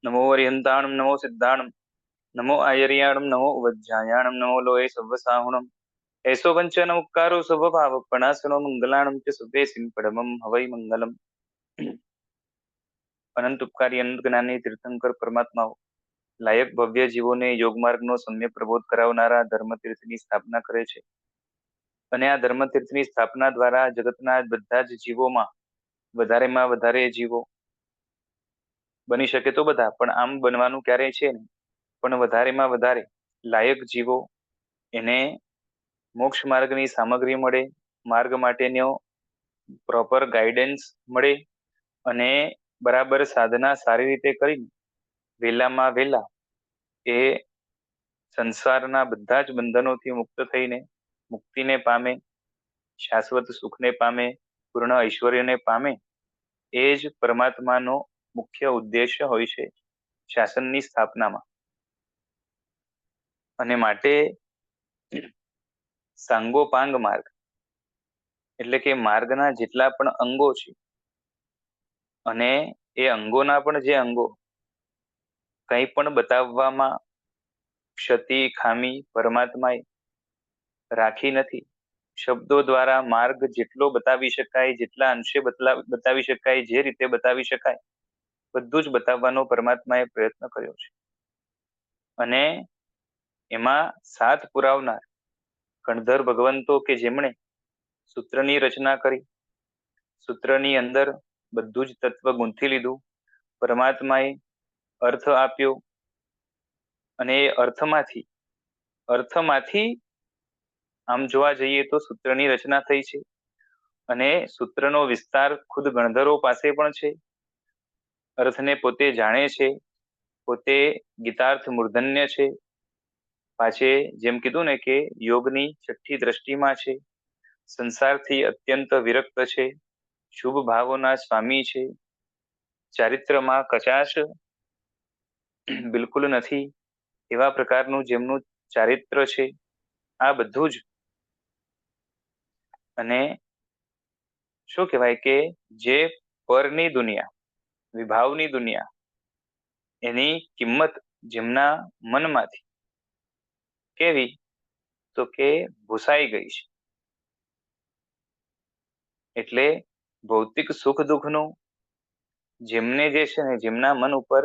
नमो अरिहंताणं नमो सिद्धाणं नमो आयर्याणं नमो उवज्जायाणं नमो लोये सव्वसाहुणम् ऐसो वंचन उपकारो स्वभावपणासनो मंगलाणं च सुभे सिंपडमं हवै मंगलम्। અનંત ઉપકારી અનંત જ્ઞાની તીર્થંકર પરમાત્માઓ લાયક ભવ્ય જીવોને યોગ માર્ગનો સમ્યક પ્રબોધ કરાવનારા ધર્મતીર્થની સ્થાપના કરે છે અને આ ધર્મતીર્થની સ્થાપના દ્વારા જગતના બધા જ જીવોમાં વધારેમાં વધારે જીવો બની શકે તો બધા, પણ આમ બનવાનું ક્યારેય છે નહીં, પણ વધારેમાં વધારે લાયક જીવો એને મોક્ષ માર્ગની સામગ્રી મળે, માર્ગ માટેનો પ્રોપર ગાઈડન્સ મળે અને બરાબર સાધના સારી રીતે કરીને વહેલામાં વહેલા એ સંસારના બધા જ બંધનોથી મુક્ત થઈને મુક્તિને પામે, શાશ્વત સુખને પામે, પૂર્ણ ઐશ્વર્યને પામે, એ જ પરમાત્માનો મુખ્ય ઉદ્દેશ્ય હોય છે શાસનની સ્થાપનામાં. અને માટે સાંગોપાંગ માર્ગ એટલે કે માર્ગના જેટલા પણ અંગો છે અને એ અંગોના પણ જે અંગો કંઈ પણ બતાવવામાં ક્ષતિ ખામી પરમાત્માએ રાખી નથી. શબ્દો દ્વારા માર્ગ જેટલો બતાવી શકાય, જેટલા અંશે બતાવી શકાય, જે રીતે બતાવી શકાય બધું જ બતાવવાનો પરમાત્માએ પ્રયત્ન કર્યો છે. અને એમાં સાથ પુરાવનાર ગણધર ભગવંતો કે જેમણે સૂત્રની રચના કરી, સૂત્રની અંદર બધું જ તત્વ ગૂંથી લીધું, પરમાત્માએ અર્થ આપ્યો અને એ અર્થમાંથી આમ જોવા જઈએ તો સૂત્રની રચના થઈ છે અને સૂત્રનો વિસ્તાર ખુદ ગણધરો પાસે પણ છે. અર્થને પોતે જાણે છે, પોતે ગીતાર્થ મૂર્ધન્ય છે, પાછે જેમ કીધું ને કે યોગની છઠ્ઠી દ્રષ્ટિમાં છે, સંસારથી અત્યંત વિરક્ત છે, શુભ ભાવોના સ્વામી છે, ચારિત્રમાં કચાશ બિલકુલ નથી એવા પ્રકારનું જેમનું ચારિત્ર છે. આ બધું જ અને શું કહેવાય કે જે પરની દુનિયા, વિભાવની દુનિયા, એની કિંમત જેમના મનમાંથી કેવી તો કે ભૂસાઈ ગઈ છે. એટલે ભૌતિક સુખ દુઃખનું જેમને જે છે ને જેમના મન ઉપર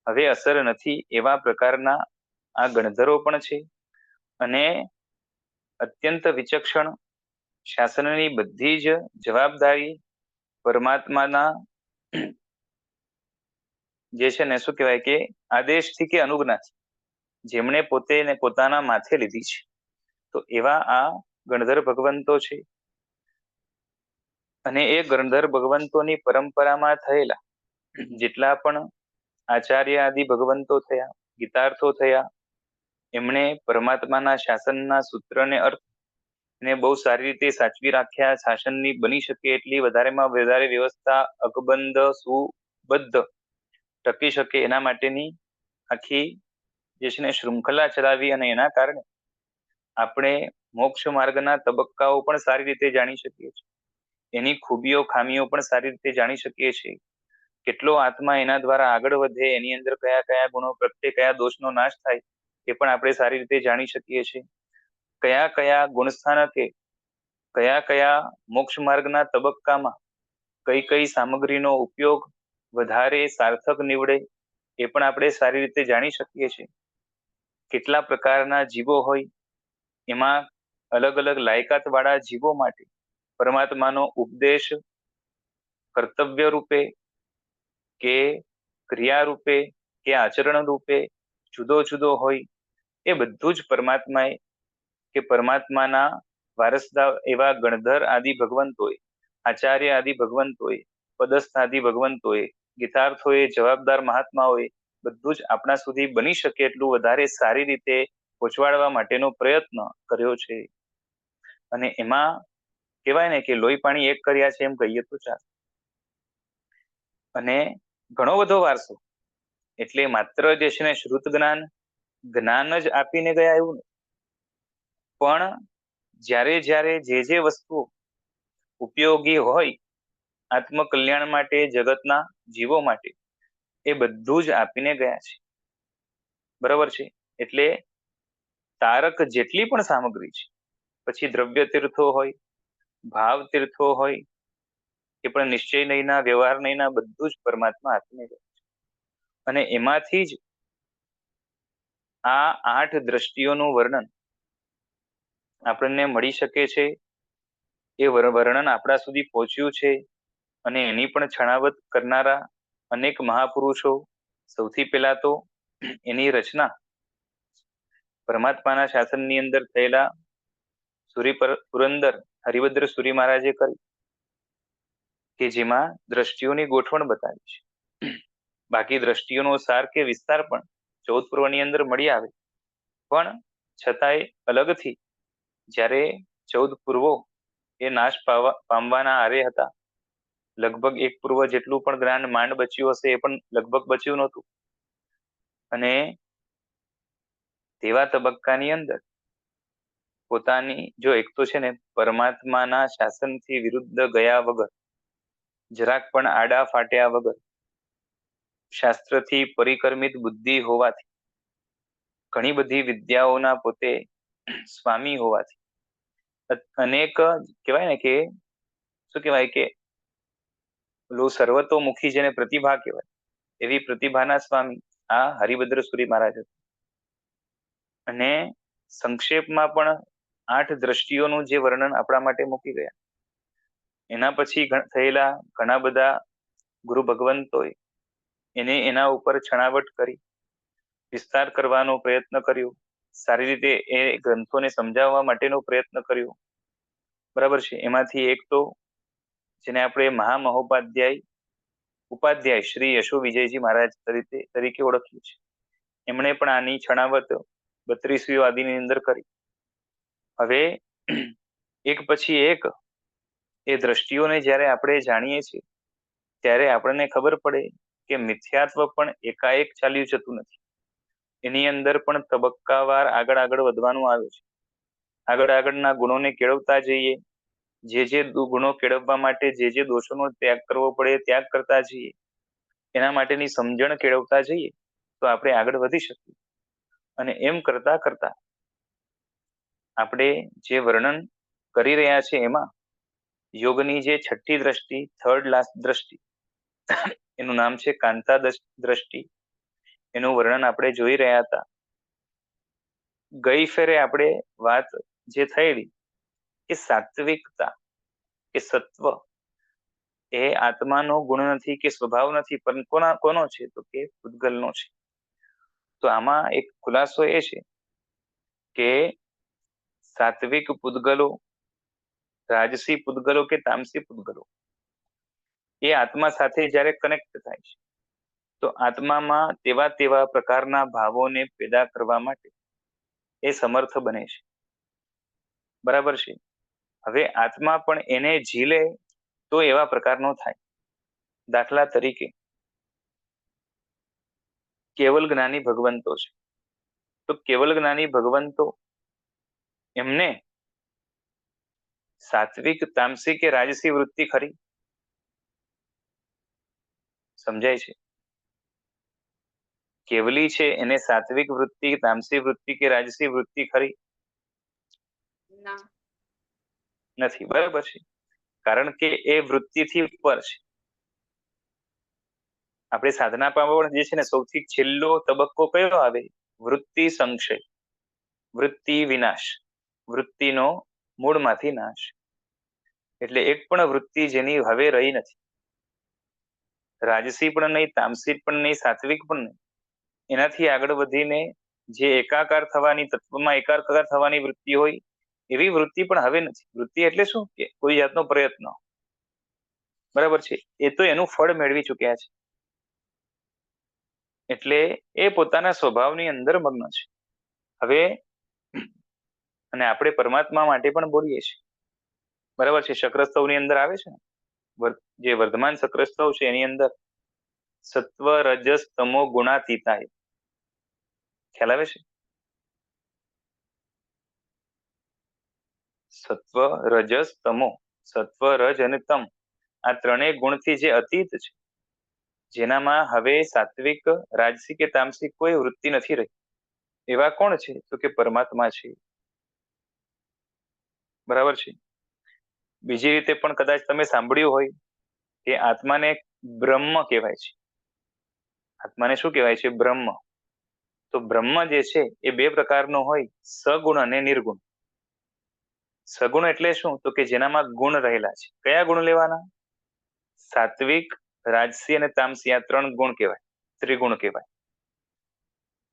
હવે અસર નથી એવા પ્રકારના આ ગણધરો પણ છે. અને અત્યંત વિચક્ષણ શાસનની બધી જ જવાબદારી પરમાત્માના જે છે ને શું કહેવાય કે આદેશથી કે અનુજ્ઞાથી જેમણે પોતે ને પોતાના માથે લીધી છે. તો એવા આ ગણધર ભગવંતો છે. અને એ ગણધર ભગવંતોની પરંપરામાં થયેલા જેટલા પણ આચાર્ય આદિ ભગવંતો થયા, ગીતાર્થો થયા, એમણે પરમાત્માના શાસનના સૂત્રને અર્થ ને બહુ સારી રીતે સાચવી રાખ્યા. શાસનની બની શકે એટલી વધારેમાં વધારે વ્યવસ્થા અકબંધ સુબદ્ધ ટકી શકે એના માટેની આખી જે છે ને શૃંખલા ચલાવી અને એના કારણે આપણે મોક્ષ માર્ગના તબક્કાઓ પણ સારી રીતે જાણી શકીએ છીએ, એની ખૂબીઓ ખામીઓ પણ સારી રીતે જાણી શકીએ છીએ, કેટલો આત્મા એના દ્વારા આગળ વધે, એની અંદર કયા કયા ગુણો પ્રત્યે કયા દોષનો નાશ થાય એ પણ આપણે સારી રીતે જાણી શકીએ છીએ. કયા કયા ગુણસ્થાનકે કયા કયા મોક્ષ માર્ગના તબક્કામાં કઈ કઈ સામગ્રીનો ઉપયોગ વધારે સાર્થક નીવડે એ પણ આપણે સારી રીતે જાણી શકીએ છીએ. કેટલા પ્રકારના જીવો હોય, એમાં અલગ અલગ લાયકાત વાળા જીવો માટે પરમાત્માનો ઉપદેશ કર્તવ્ય રૂપે કે ક્રિયા રૂપે કે આચરણ રૂપે જુદો જુદો હોય. એ બધું જ પરમાત્માએ કે પરમાત્માના વારસદાર એવા ગણધર આદિ ભગવંતોએ, આચાર્ય આદિ ભગવંતોએ, પદસ્થ આદિ ભગવંતોએ, ગીતાર્થોએ, જવાબદાર મહાત્માઓએ બધું જ આપણા સુધી બની શકે એટલું વધારે સારી રીતે પહોંચવાડવા માટેનો પ્રયત્ન કર્યો છે. અને એમાં કહેવાય ને કે લોહી પાણી એક કર્યા છે એમ કહીએ તો ચાલે. અને ઘણો બધો વારસો એટલે માત્ર જે છે ને શ્રુત જ્ઞાન જ આપીને ગયા એવું નથી, પણ જ્યારે જ્યારે જે વસ્તુઓ ઉપયોગી હોય આત્મકલ્યાણ માટે, જગતના જીવો માટે, એ બધું જ આપીને ગયા છે. બરાબર છે. એટલે તારક જેટલી પણ સામગ્રી છે, પછી દ્રવ્ય તીર્થો હોય, ભાવ તીર્થો હોય, એ પણ નિશ્ચય નહીંના, વ્યવહાર નહીંના, બધું જ પરમાત્મા આપીને ગયા છે. અને એમાંથી જ આ 8 દ્રષ્ટિઓનું વર્ણન આપણને મળી શકે છે. એ વર્ણન આપણા સુધી પહોંચ્યું છે. અને એની પણ છણાવટ કરનારા અનેક મહાપુરુષો, સૌથી પહેલા તો એની રચના પરમાત્માના શાસનની અંદર થયેલા પુરંદર હરિભદ્ર સુરી મહારાજે કરી, કે જેમાં દ્રષ્ટિઓની ગોઠવણ બતાવી છે. બાકી દ્રષ્ટિઓનો સાર કે વિસ્તાર પણ 14 પૂર્વની અંદર મળી આવે, પણ છતાંય અલગથી જ્યારે 14 પૂર્વો એ નાશ પામવાના આરે હતા, લગભગ 1 પૂર્વ જેટલું પણ જ્ઞાન માંડ બચ્યું હશે, એ પણ લગભગ બચ્યું નહોતું. અને તેવા તબક્કાની અંદર પોતાની જો એક તો છે ને પરમાત્માના શાસનથી વિરુદ્ધ ગયા વગર, જરાક પણ આડા ફાટ્યા વગર, શાસ્ત્રથી પરિકર્મિત બુદ્ધિ હોવાથી, ઘણી બધી વિદ્યાઓના પોતે સ્વામી હોવાથી, અનેક કહેવાય ને કે શું કહેવાય કે સર્વતોમુખી જેને પ્રતિભા કહેવાય, એવી પ્રતિભાના સ્વામી આ હરિભદ્ર સુરી મહારાજ હતા. અને સંક્ષેપમાં પણ 8 દ્રષ્ટિઓનું જે વર્ણન આપણા માટે મૂકી ગયા, એના પછી થયેલા ઘણા બધા ગુરુ ભગવંતોએ એને એના ઉપર છણાવટ કરી, વિસ્તાર કરવાનો પ્રયત્ન કર્યો, સારી રીતે એ ગ્રંથોને સમજાવવા માટેનો પ્રયત્ન કર્યો. બરાબર છે. એમાંથી એક તો જેને આપણે ઉપાધ્યાય શ્રી યશો વિજયજી મહારાજ તરીકે ઓળખીએ છીએ. એમણે પણ આની છણાવટ 32મી આદિની અંદર કરી. હવે એક પછી એક એ દ્રષ્ટિઓને જ્યારે આપણે જાણીએ છીએ, ત્યારે આપણને ખબર પડે કે મિથ્યાત્વ પણ એકાએક ચાલ્યું જતું નથી. એની અંદર પણ તબક્કાવાર આગળ વધવાનું આવે છે. આગળના ગુણોને કેળવતા જઈએ, જે ગુણો કેળવવા માટે જે દોષોનો ત્યાગ કરવો પડે ત્યાગ કરતા જઈએ, એના માટેની સમજણ કેળવતા જઈએ, તો આપણે આગળ વધી શકીએ. અને એમ કરતા કરતા આપણે જે વર્ણન કરી રહ્યા છે એમાં યોગની જે 6ઠ્ઠી દ્રષ્ટિ, થર્ડ લાસ્ટ દ્રષ્ટિ, એનું નામ છે કાંતા દ્રષ્ટિ, એનું વર્ણન આપણે જોઈ રહ્યા હતા. ગઈ ફેરે આપણે વાત જે થયેલી કે સાત્વિકતા કે સત્વ એ આત્માનો ગુણ નથી કે સ્વભાવ નથી, પણ કોનો છે તો કે પૂતગલનો છે. તો આમાં એક ખુલાસો એ છે કે સાત્વિક પૂતગલો, રાજસી પૂતગલો કે તામસી પૂતગલો એ આત્મા સાથે જ્યારે કનેક્ટ થાય છે, તો આત્મામાં તેવા પ્રકારના ભાવોને પેદા કરવા માટે એ સમર્થ બને છે. બરાબર છે. હવે આત્મા પણ એને ઝીલે તો એવા પ્રકારનો થાય. દાખલા તરીકે કેવલ જ્ઞાની ભગવંતો છે, તો કેવલ જ્ઞાની ભગવંતો એમને સાત્વિક, તામસી કે રાજસી વૃત્તિ ખરી? સમજાય છે? કેવલી છે એને સાત્વિક વૃત્તિ, તામસી વૃત્તિ કે રાજસી વૃત્તિ ખરી? નથી. બરાબર છે. કારણ કે એ વૃત્તિથી ઉપર છે. આપણે સાધના પામવા જે છે ને સૌથી છેલ્લો તબક્કો કયો આવે? વૃત્તિ સંશય, વૃત્તિ વિનાશ, વૃત્તિનો મૂળમાંથી નાશ. એટલે એક પણ વૃત્તિ જેની હવે રહી નથી, રાજસી પણ નહીં, તામસી પણ નહીં, સાત્વિક પણ નહીં. એનાથી આગળ વધીને જે એકાકાર થવાની, તત્વમાં એકાકાર થવાની વૃત્તિ હોય, એવી વૃત્તિ પણ હવે નથી. વૃત્તિ એટલે શું? કે કોઈ જાતનો પ્રયત્ન. બરાબર છે. એ તો એનું ફળ મેળવી ચુક્યા છે. એટલે એ પોતાના સ્વભાવની અંદર મગ્ન છે. હવે અને આપણે પરમાત્મા માટે પણ બોલીએ છીએ. બરાબર છે. શક્રસ્તવની અંદર આવે છે ને, જે વર્ધમાન શક્રસ્તવ છે એની અંદર સત્વ રજસ તમો ગુણાતીતાય, ખ્યાલ આવે છે? સત્વ રજસ તમો, સત્વ રજ અને તમ, આ ત્રણેય ગુણથી જે અતીત છે, જેનામાં હવે સાત્વિક, રાજસિક કે તામસિક કોઈ વૃત્તિ નથી રહી, એવા કોણ છે? તો કે પરમાત્મા છે. બરાબર છે. બીજી રીતે પણ કદાચ તમે સાંભળ્યું હોય કે આત્માને બ્રહ્મ કહેવાય છે. આત્માને શું કહેવાય છે? બ્રહ્મ. તો બ્રહ્મ જે છે એ બે પ્રકારનો હોય, સગુણ અને નિર્ગુણ. સગુણ એટલે શું? તો કે જેનામાં ગુણ રહેલા છે. કયા ગુણ લેવાના? સાત્વિક, રાજસી અને તામસી, આ 3 ગુણ કહેવાય, ત્રિગુણ કહેવાય.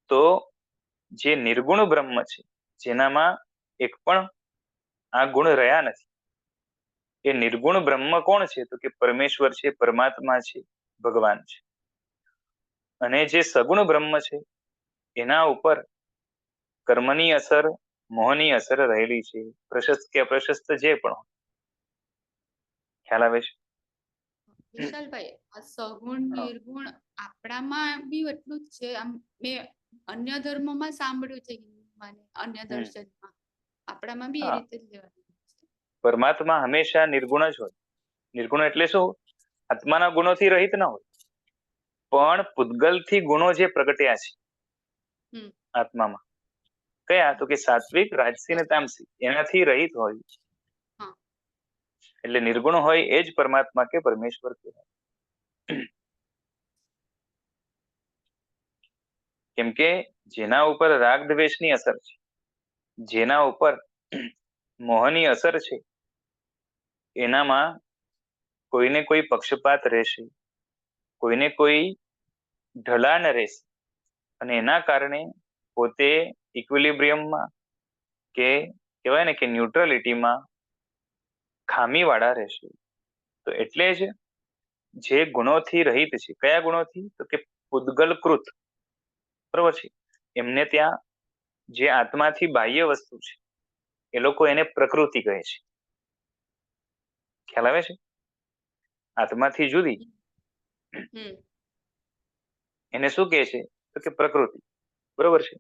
તો જે નિર્ગુણ બ્રહ્મ છે, જેનામાં એક પણ આ ગુણ રહ્યા નથી, એ નિર્ગુણ બ્રહ્મ કોણ છે? તો કે પરમેશ્વર છે, પરમાત્મા છે, ભગવાન છે. અને જે સગુણ બ્રહ્મ છે એના ઉપર કર્મની અસર, મોહની અસર રહેલી છે, પ્રશસ્ત કે અપ્રશસ્ત જે પણ. ખ્યાલ આવે છે? વિશાલભાઈ, આ સગુણ નિર્ગુણ આપણામાં બી એટલું જ છે. આમ મેં અન્ય ધર્મોમાં સાંભળ્યું છે, હિન્દુમાં ને અન્ય દર્શનમાં. આપણામાં બી એ રીતે જ લેવાનું છે. પરમાત્મા હંમેશા નિર્ગુણ જ હોય. નિર્ગુણ એટલે શું? આત્માના ગુણોથી રહિત ન હોય, પણ પૂતગલથી ગુણો જે પ્રગટ્યા છે આત્મામાં, કયા? તો કે સાત્વિક, રાજસી અને તામસી, એનાથી રહિત હોય. એટલે નિર્ગુણ હોય એ જ પરમાત્મા કે પરમેશ્વર કહેવાય. કેમ કે જેના ઉપર રાગ દ્વેષની અસર છે, જેના ઉપર મોહની અસર છે, એનામાં કોઈને કોઈ પક્ષપાત રહેશે, કોઈને કોઈ ઢલાન રહેશે, અને એના કારણે પોતે ઇક્વિલિબ્રિયમમાં કે કહેવાય ને કે ન્યુટ્રલિટીમાં ખામીવાળા રહેશે. તો એટલે જ જે ગુણોથી રહિત છે, કયા ગુણોથી? તો કે પૂતગલકૃત. બરોબર છે. એમને ત્યાં જે આત્માથી બાહ્ય વસ્તુ છે, એ લોકો એને પ્રકૃતિ કહે છે. ખ્યાલ આવે છે? આત્માથી જુદી એને શું કહે છે? તો કે પ્રકૃતિ. બરોબર છે.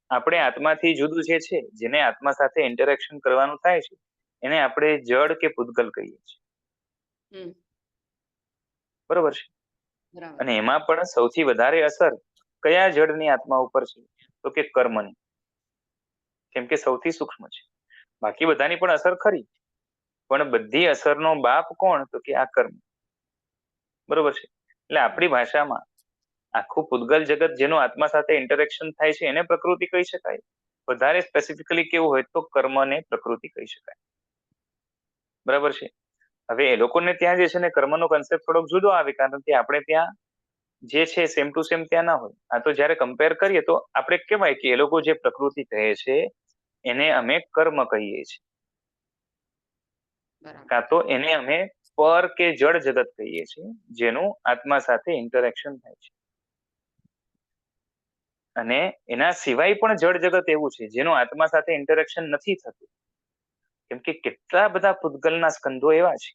આપણે આત્માથી જુદું જે છે, જેને આત્મા સાથે ઇન્ટરેક્શન કરવાનું થાય છે, એને આપણે જડ કે પૂતગલ કહીએ છીએ. બરોબર છે. અને એમાં પણ સૌથી વધારે અસર કયા જડની આત્મા ઉપર છે? તો કે કર્મની. કેમ કે સૌથી સૂક્ષ્મ છે. બાકી બધાની પણ અસર ખરી, પણ બધી અસરનો બાપ કોણ? તો કે આ કર્મ. બરોબર છે. એટલે આપણી ભાષામાં આખું પૂતગલ જગત જેનું આત્મા સાથે ઇન્ટરેક્શન થાય છે, એને પ્રકૃતિ કહી શકાય. વધારે સ્પેસિફિકલી કેવું હોય તો કર્મને પ્રકૃતિ કહી શકાય. બરાબર છે. હવે એ લોકોને ત્યાં જે છે ને કર્મનો કન્સેપ્ટ થોડોક જુદો આવે, કારણ કે આપણે ત્યાં જે છે સેમ ટુ સેમ ત્યાં ના હોય. આ તો જયારે કમ્પેર કરીએ તો આપણે કહેવાય કે એ લોકો જે પ્રકૃતિ કહે છે એને અમે કર્મ કહીએ છીએ, કાં તો એને અમે પર કે જળ જગત કહીએ છીએ, જેનું આત્મા સાથે ઇન્ટરેક્શન થાય છે. અને એના સિવાય પણ જળ જગત એવું છે જેનું આત્મા સાથે ઇન્ટરેક્શન નથી થતું. કેમ કે કેટલા બધા પૂતગલના સ્કંદો એવા છે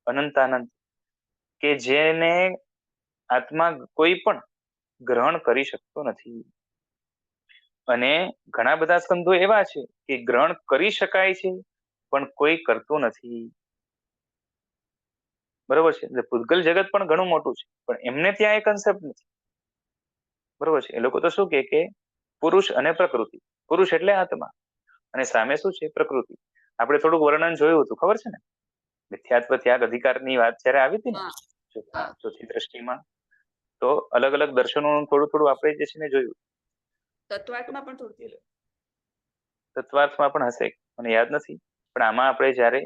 અનંતાનંત, કે જેને આત્મા કોઈ પણ ગ્રહણ કરી શકતો નથી. અને ઘણા બધા સ્કંદો એવા છે કે ગ્રહણ કરી શકાય છે પણ કોઈ કરતું નથી. બરોબર છે. એટલે પૂતગલ જગત પણ ઘણું મોટું છે, પણ એમને ત્યાં એ કન્સેપ્ટ નથી. બરોબર છે. એ લોકો તો શું કે પુરુષ અને પ્રકૃતિ. પુરુષ એટલે આત્મા અને સામે શું છે? પ્રકૃતિ. આપણે થોડુંક વર્ણન જોયું હતું, ખબર છે ને? મિથ્યાત્વ ત્યાગ અધિકારની વાત જયારે આવી હતી ને ચોથી દ્રષ્ટિમાં, તો અલગ અલગ દર્શનોનું થોડું થોડું આપણે જે છે ને જોયું. તત્વાર્થમાં પણ થોડું, તત્વાર્થમાં પણ હશે, મને યાદ નથી. પણ આમાં આપણે જયારે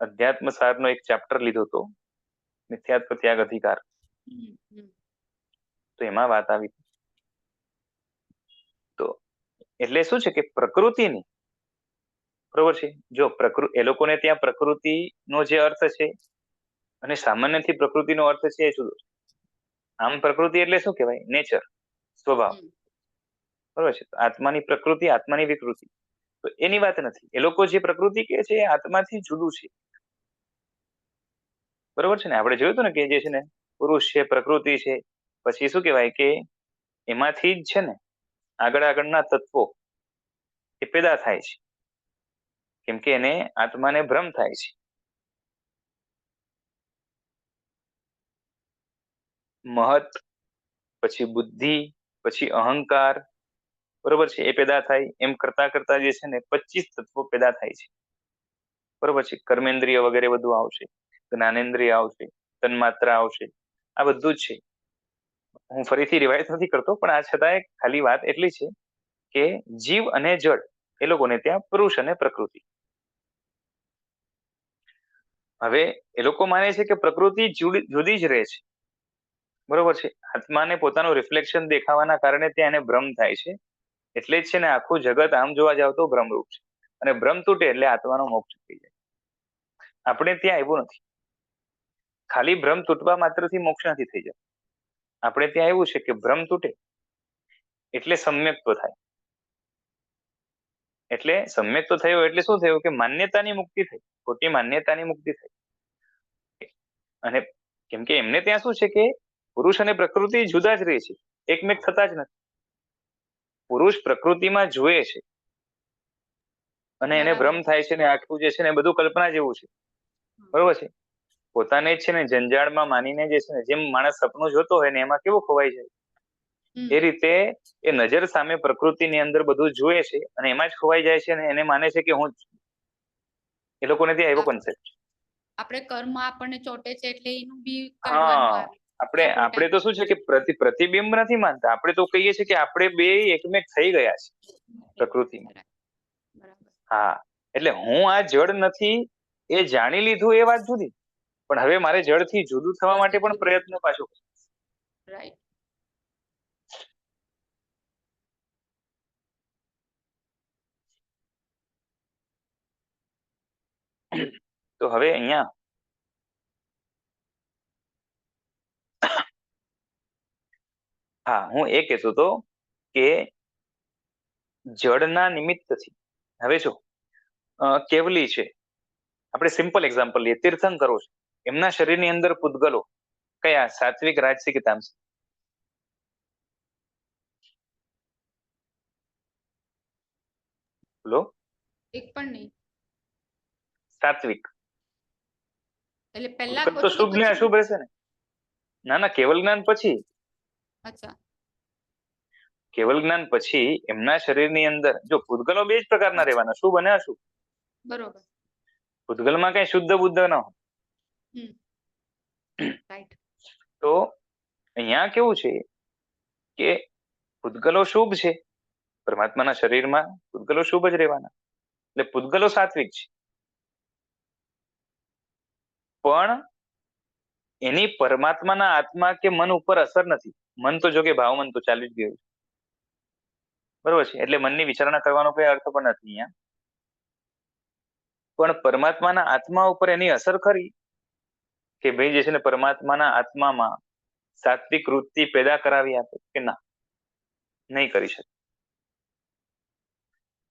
અધ્યાત્મ સારનો એક ચેપ્ટર લીધો હતો, મિથ્યાત્વ ત્યાગ અધિકાર, તો એમાં વાત આવી. તો એટલે શું છે કે પ્રકૃતિની, બરોબર છે, જો એ લોકોને ત્યાં પ્રકૃતિનો જે અર્થ છે અને સામાન્યથી પ્રકૃતિનો અર્થ છે એ જુદો છે. આમ પ્રકૃતિ એટલે શું કહેવાય? નેચર, સ્વભાવ. બરોબર છે. આત્માની પ્રકૃતિ, આત્માની વિકૃતિ, તો એની વાત નથી. એ લોકો જે પ્રકૃતિ કે છે એ આત્માથી જુદું છે. બરોબર છે ને? આપણે જોયું હતું ને કે જે છે ને પુરુષ છે, પ્રકૃતિ છે, પછી શું કહેવાય કે એમાંથી જ છે ને આગળ આગળના તત્વો એ પેદા થાય છે, કેમ કે એને આત્માને ભ્રમ થાય છે. મહત, પછી બુદ્ધિ, પછી અહંકાર, બરોબર છે, એ પેદા થાય. એમ કરતા કરતા જે છે ને 25 તત્વો પેદા થાય છે. બરોબર છે. કર્મેન્દ્રિય વગેરે બધું આવશે, જ્ઞાનેન્દ્રિય આવશે, તન્માત્રા આવશે, આ બધું જ છે. હું ફરીથી રિવાઇઝ નથી કરતો, પણ આ છતાંય ખાલી વાત એટલી છે કે જીવ અને જળ એ લોકોને ત્યાં પુરુષ અને પ્રકૃતિ. હવે એ લોકો માને છે કે પ્રકૃતિ જુદી જ રહે છે, બરોબર છે. આત્માને પોતાનું રિફ્લેક્શન દેખાવાના કારણે ત્યાં એને ભ્રમ થાય છે. એટલે જ છે ને આખું જગત આમ જોવા જાવ તો ભ્રમરૂપ છે, અને ભ્રમ તૂટે એટલે આત્માનો મોક્ષ થઈ જાય. આપણે ત્યાં એવું નથી. ખાલી ભ્રમ તૂટવા માત્રથી મોક્ષ નથી થઈ જતો. આપણે ત્યાં એવું છે કે ભ્રમ તૂટે એટલે સમ્યક્ત્વ થાય. એટલે સમ્યક્ત્વ થયો એટલે શું થયું કે માન્યતાની મુક્તિ થઈ, ખોટી માન્યતાની મુક્તિ થઈ. અને કેમ કે એમને ત્યાં શું છે કે પુરુષ અને પ્રકૃતિ જુદા જ રહે છે, એકમેક થતા જ નથી. પુરુષ પ્રકૃતિમાં જુએ છે અને એને બરાબર. ભ્રમ થાય છે ને આખું જે છે ને બધું કલ્પના જેવું છે, બરોબર છે. પોતાને જ છે ને જંજાળમાં માનીને જે છે ને, જેમ માણસ સપનું જોતો હોય ને એમાં કેવું ખોવાઈ જાય, એ રીતે એ નજર સામે પ્રકૃતિની અંદર બધું જુએ છે અને એમાં જ ખોવાઈ જાય છે અને એને માને છે કે હું જ. એ લોકોને ત્યાં એવો કોન્સેપ્ટ છે. આપણે કર્મ આપણને ચોટે છે એટલે એનું બી કાઢવાનું હા, આવે. આપણે તો શું છે કે પ્રતિબિંબ નથી માનતા. આપણે તો કહીએ છીએ કે આપણે બે એકમેક થઈ ગયા છે પ્રકૃતિમાં. બરાબર. હા, એટલે હું આ જડ નથી એ જાણી લીધું એ વાત જુદી, પણ હવે મારે જડથી જુદું થવા માટે પણ પ્રયત્ન પાછો. રાઈટ. તો હવે અહીંયા હા, હું એ કહેતો હતો કે જળના નિમિત્તથી હવે જો કેવલી છે, આપણે સિમ્પલ એક્ઝામ્પલ લઈએ, તીર્થંકરો છે, એમના શરીરની અંદર પૂતગલો કયા? સાત્વિક, રાજસિક, તામસિક? બોલો. એક પણ નહીં. સાત્વિક. એટલે પહેલા પૂતગલ કહો તો છો કે શુભ ને પછી? અશુભ રહેશે ને? ના ના, કેવલ જ્ઞાન પછી. અચ્છા. કેવલ જ્ઞાન પછી એમના શરીરની અંદર જો પૂતગલો બે જ પ્રકારના રહેવાના, શુભ અને અશુભ. બરોબર. પૂતગલમાં કઈ શુદ્ધ બુદ્ધ ન હોય. રાઈટ. તો અહીંયા કેવું છે કે પૂતગલો શુભ છે, પરમાત્માના શરીરમાં પૂતગલો શુભ જ રહેવાના, એટલે પૂતગલો સાત્વિક છે. પણ એની પરમાત્માના આત્મા કે મન ઉપર અસર નથી. મન તો જો કે ભાવ મન તો ચાલી જ ગયું છે, બરોબર છે. એટલે મનની વિચારણા કરવાનો કઈ અર્થ પણ નથી અહીંયા. પણ પરમાત્માના આત્મા ઉપર એની અસર ખરી કે ભાઈ જે છે ને પરમાત્માના આત્મામાં સાત્વિક વૃત્તિ પેદા કરાવી આપે કે ના? નહીં કરી શકે.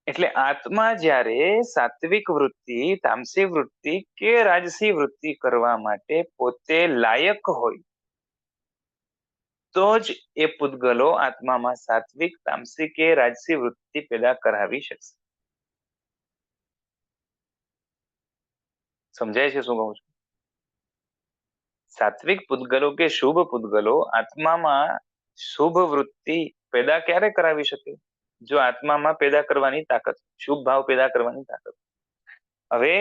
એટલે આત્મા જ્યારે સાત્વિક વૃત્તિ, તામસી વૃત્તિ કે રાજસી વૃત્તિ કરવા માટે પોતે લાયક હોય તો જ એ પૂતગલો આત્મામાં સાત્વિક, તામસી કે રાજસી વૃત્તિ પેદા કરાવી શકશે. સમજાય છે શું કહું છું? સાત્વિક પૂતગલો કે શુભ પૂતગલો આત્મામાં શુભ વૃત્તિ પેદા ક્યારે કરાવી શકે? જો આત્મામાં પેદા કરવાની તાકાત, શુભ ભાવ પેદા કરવાની તાકાત. હવે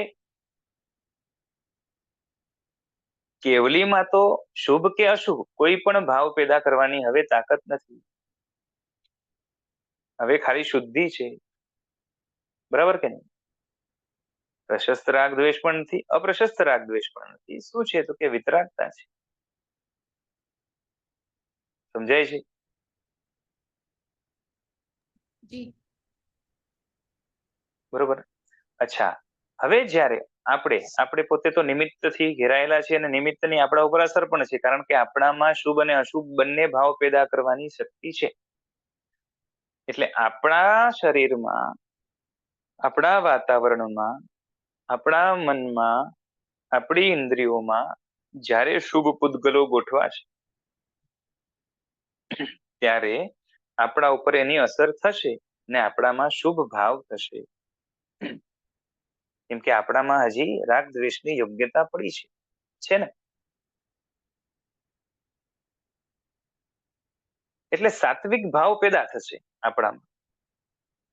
કેવલીમાં તો શુભ કે અશુભ કોઈ પણ ભાવ પેદા કરવાની હવે તાકાત નથી. હવે ખાલી શુદ્ધિ છે, બરાબર કે નહીં? પ્રશસ્ત રાગ દ્વેષ પણ નથી, અપ્રશસ્ત રાગ દ્વેષ પણ નથી. શું છે તો કે વિતરાગતા છે. સમજાય છે? જી. બરોબર. અચ્છા, હવે જ્યારે આપણે પોતે તો નિમિત્તથી ઘેરાયેલા છે અને નિમિત્તની આપણા ઉપર અસર પણ છે, કારણ કે આપણામાં શુભ અને અશુભ બંને ભાવ પેદા કરવાની શક્તિ છે. એટલે આપણા શરીરમાં, આપણા વાતાવરણમાં, આપણા મનમાં, આપણી ઇન્દ્રિયોમાં જ્યારે શુભ પૂતગલો ગોઠવાશે ત્યારે આપણા ઉપર એની અસર થશે ને આપણામાં શુભ ભાવ થશે. કેમ કે આપણામાં હજી રાગ દ્વેષની યોગ્યતા પડી છે ને? એટલે સાત્વિક ભાવ પેદા થશે આપણામાં,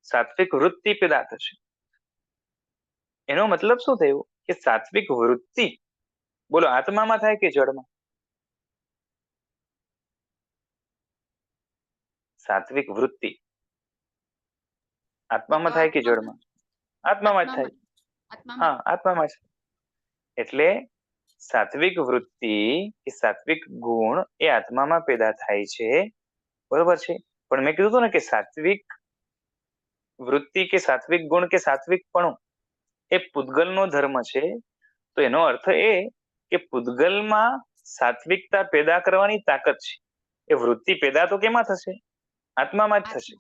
સાત્વિક વૃત્તિ પેદા થશે. એનો મતલબ શું થયું કે સાત્વિક વૃત્તિ બોલો આત્મામાં થાય કે જડમાં? સાત્વિક વૃત્તિ આત્મામાં થાય કે જડમાં? આત્મામાં જ થાય. હા, આત્મામાં જ. એટલે સાત્વિક વૃત્તિ કે સાત્વિક ગુણ એ આત્મામાં પેદા થાય છે, બરોબર છે. પણ મેં કીધું હતું ને કે સાત્વિક વૃત્તિ કે સાત્વિક ગુણ કે સાત્વિકપણું એ પૂતગલનો ધર્મ છે. તો એનો અર્થ એ કે પૂતગલમાં સાત્વિકતા પેદા કરવાની તાકાત છે. એ વૃત્તિ પેદા તો કેમાં થશે? આત્મામાં જ થશે.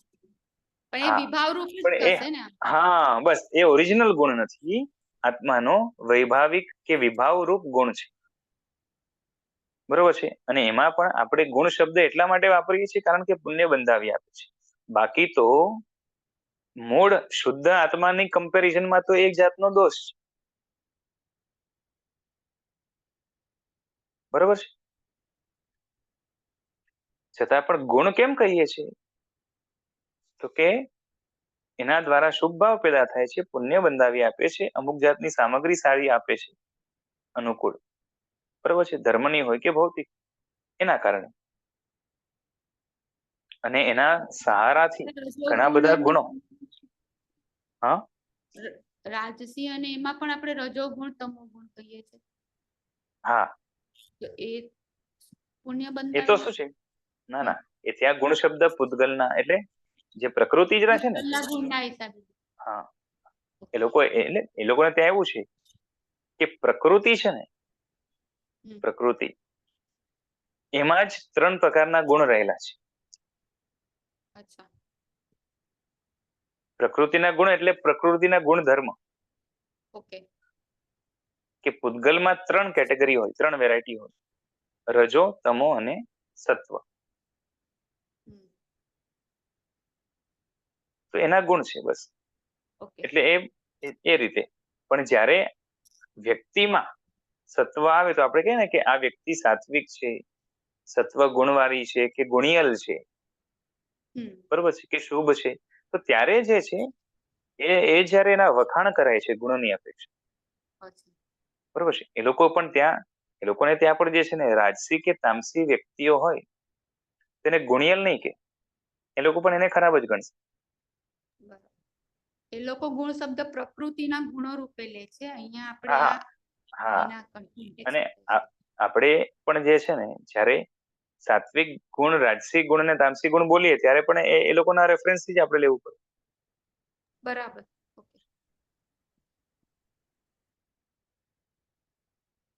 પણ એ વિભાવ રૂપ જ પણ એ થશે ને. હા, બસ એ ઓરિજિનલ ગુણ નથી, આત્માનો વૈભાવિક કે વિભાવ રૂપ ગુણ છે, બરોબર છે. અને એમાં પણ આપણે ગુણ શબ્દ એટલા માટે વાપરીએ છીએ કારણ કે પુણ્ય બંધાવી આપે છે. બાકી તો મૂળ શુદ્ધ આત્માની કમ્પેરિઝનમાં તો એક જાતનો દોષ છે, બરોબર છે. છતાં પણ ગુણ કેમ કહીએ છીએ? તો કે એના દ્વારા શુભ ભાવ પેદા થાય છે, પુણ્ય બંધાવી આપે છે, અમુક જાતની સામગ્રી સારી આપે છે, અનુકૂળ, બરોબર છે. ધર્મની હોય કે ભૌતિક, એના કારણે. અને એના સહારાથી ઘણા બધા ગુણો. હા, રાજસી અને એમાં પણ આપણે રજોગુણ તમોગુણ કહીએ છીએ. હા, તો એ પુણ્ય એ તો બંધાવી શું છે? ના ના, એ ત્યાં ગુણ શબ્દ પૂતગલના એટલે જે પ્રકૃતિ જરા છે ને, ગુણના હિસાબે. હા, એ લોકો એટલે એ લોકોને ત્યાં એવું છે કે પ્રકૃતિ છે ને, પ્રકૃતિ એમાં જ 3 પ્રકારના ગુણ રહેલા છે. અચ્છા. પ્રકૃતિના ગુણ એટલે પ્રકૃતિના ગુણધર્મ. ઓકે. કે પૂતગલમાં 3 કેટેગરી હોય, 3 વેરાયટી હોય, રજો, તમો અને સત્વ. તો એના ગુણ છે બસ. એટલે એ રીતે. પણ જ્યારે વ્યક્તિમાં સત્વ આવે તો આપણે કહીએ ને કે આ વ્યક્તિ સાત્વિક છે, સત્વ ગુણવાળી છે કે ગુણિયલ છે, બરોબર છે, કે શુભ છે. તો ત્યારે જે છે એ જ્યારે એના વખાણ કરાય છે ગુણોની અપેક્ષા, બરોબર છે. એ લોકો પણ ત્યાં એ લોકોને ત્યાં પણ જે છે ને રાજસી કે તામસી વ્યક્તિઓ હોય તેને ગુણિયલ નહીં કે, એ લોકો પણ એને ખરાબ જ ગણશે. એ લોકો ગુણ શબ્દ પ્રકૃતિના ગુણો રૂપે લે છે. અહીંયા હા આપણે હા. અને આપણે પણ જે છે ને જ્યારે સાત્વિક ગુણ, રાજસી ગુણ અને તામસી ગુણ બોલીએ ત્યારે પણ એ લોકોના રેફરન્સથી જ આપણે લેવું પડે. બરાબર.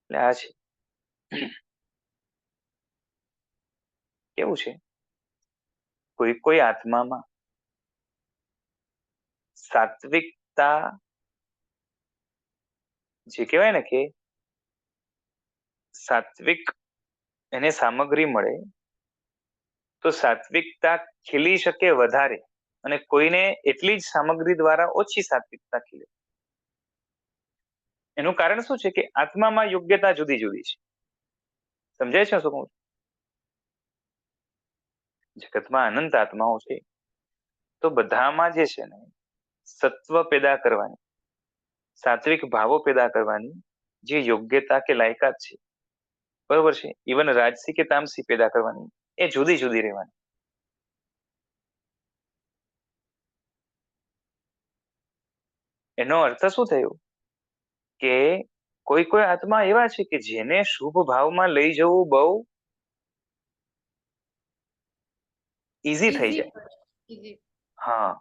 એટલે આ છે. કેવું છે, કોઈ કોઈ આત્મામાં સાત્વિકતા જે કહેવાય ને કે સાત્વિક એને સામગ્રી મળે તો સાત્વિકતા ખીલી શકે વધારે, અને કોઈને એટલી જ સામગ્રી દ્વારા ઓછી સાત્વિકતા ખીલે. એનું કારણ શું છે કે આત્મામાં યોગ્યતા જુદી જુદી છે. સમજાય છે શું કહું? જગતમાં અનંત આત્માઓ છે, તો બધામાં જે છે ને સત્વ પેદા કરવાની, સાત્વિક ભાવો પેદા કરવાની જે યોગ્યતા કે લાયકાત છે, બરોબર છે, ઇવન રાજસી કે તામસી પેદા કરવાની એ જુદી જુદી રહેવાની. એનો અર્થ શું થયો કે કોઈ કોઈ આત્મા એવા છે કે જેને શુભ ભાવમાં લઈ જવું બહુ ઈઝી થઈ જાય. હા,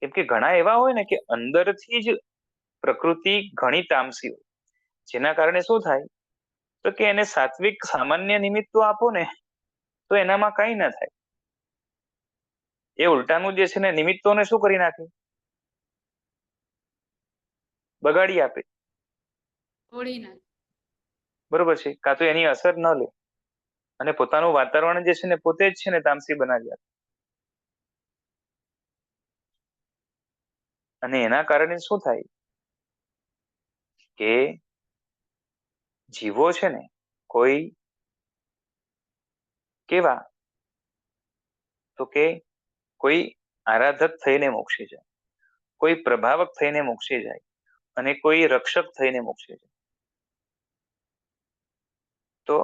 કેમ કે ઘણા એવા હોય ને કે અંદરથી જ પ્રકૃતિ ઘણી તામસી હોય, જેના કારણે શું થાય તો કે એને સાત્વિક સામાન્ય નિમિત્તો આપો ને તો એનામાં કઈ ના થાય. એ ઉલટાનું જે છે ને નિમિત્તોને શું કરી નાખે? બગાડી આપે, બરોબર છે. કાં તો એની અસર ન લે અને પોતાનું વાતાવરણ જે છે ને પોતે જ છે ને તામસી બનાવી આપે. અને એના કારણે શું થાય કે જીવો છે ને કોઈ કેવા તો કે કોઈ આરાધક થઈને મોક્ષે જાય, કોઈ પ્રભાવક થઈને મોક્ષે જાય અને કોઈ રક્ષક થઈને મોક્ષે જાય. તો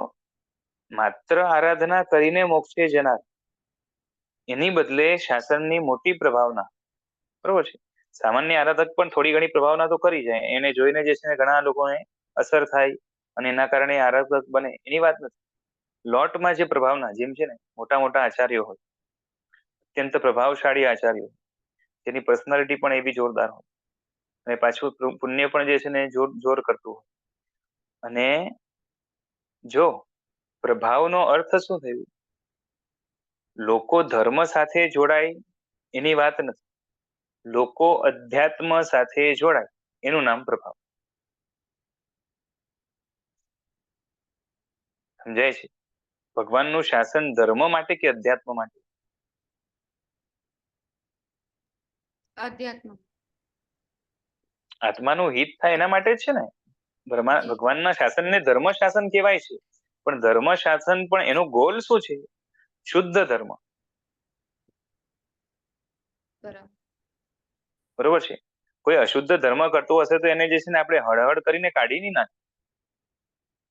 માત્ર આરાધના કરીને મોક્ષે જનાર એની બદલે શાસનની મોટી પ્રભાવના, બરોબર છે. સામાન્ય આરાધક પણ થોડી ઘણી પ્રભાવના તો કરી જાય, એને જોઈને જે છે ને ઘણા લોકોને અસર થાય અને એના કારણે આરાધક બને, એની વાત નથી. લોટમાં જે પ્રભાવના, જેમ છે ને મોટા મોટા આચાર્યો હોય, અત્યંત પ્રભાવશાળી આચાર્યો, જેની પર્સનાલિટી પણ એવી જોરદાર હોય અને પાછું પુણ્ય પણ જે છે ને જોર કરતું હોય. અને જો પ્રભાવનો અર્થ શું થયું? લોકો ધર્મ સાથે જોડાય એની વાત નથી, લોકો અધ્યાત્મ સાથે જોડાય એનું નામ પ્રભાવ. સમજાય છે? ભગવાનનું શાસન ધર્મ માટે કે અધ્યાત્મ માટે? અધ્યાત્મ. આત્માનું હિત થાય એના માટે જ છે ને. ભગવાનના શાસનને ધર્મ શાસન કહેવાય છે, પણ ધર્મ શાસન પણ એનો ગોલ શું છે? શુદ્ધ ધર્મ. બરોબર છે. કોઈ અશુદ્ધ ધર્મ કરતું હશે તો એને જે છે ને આપણે હળહળ કરીને કાઢી નહીં નાખે,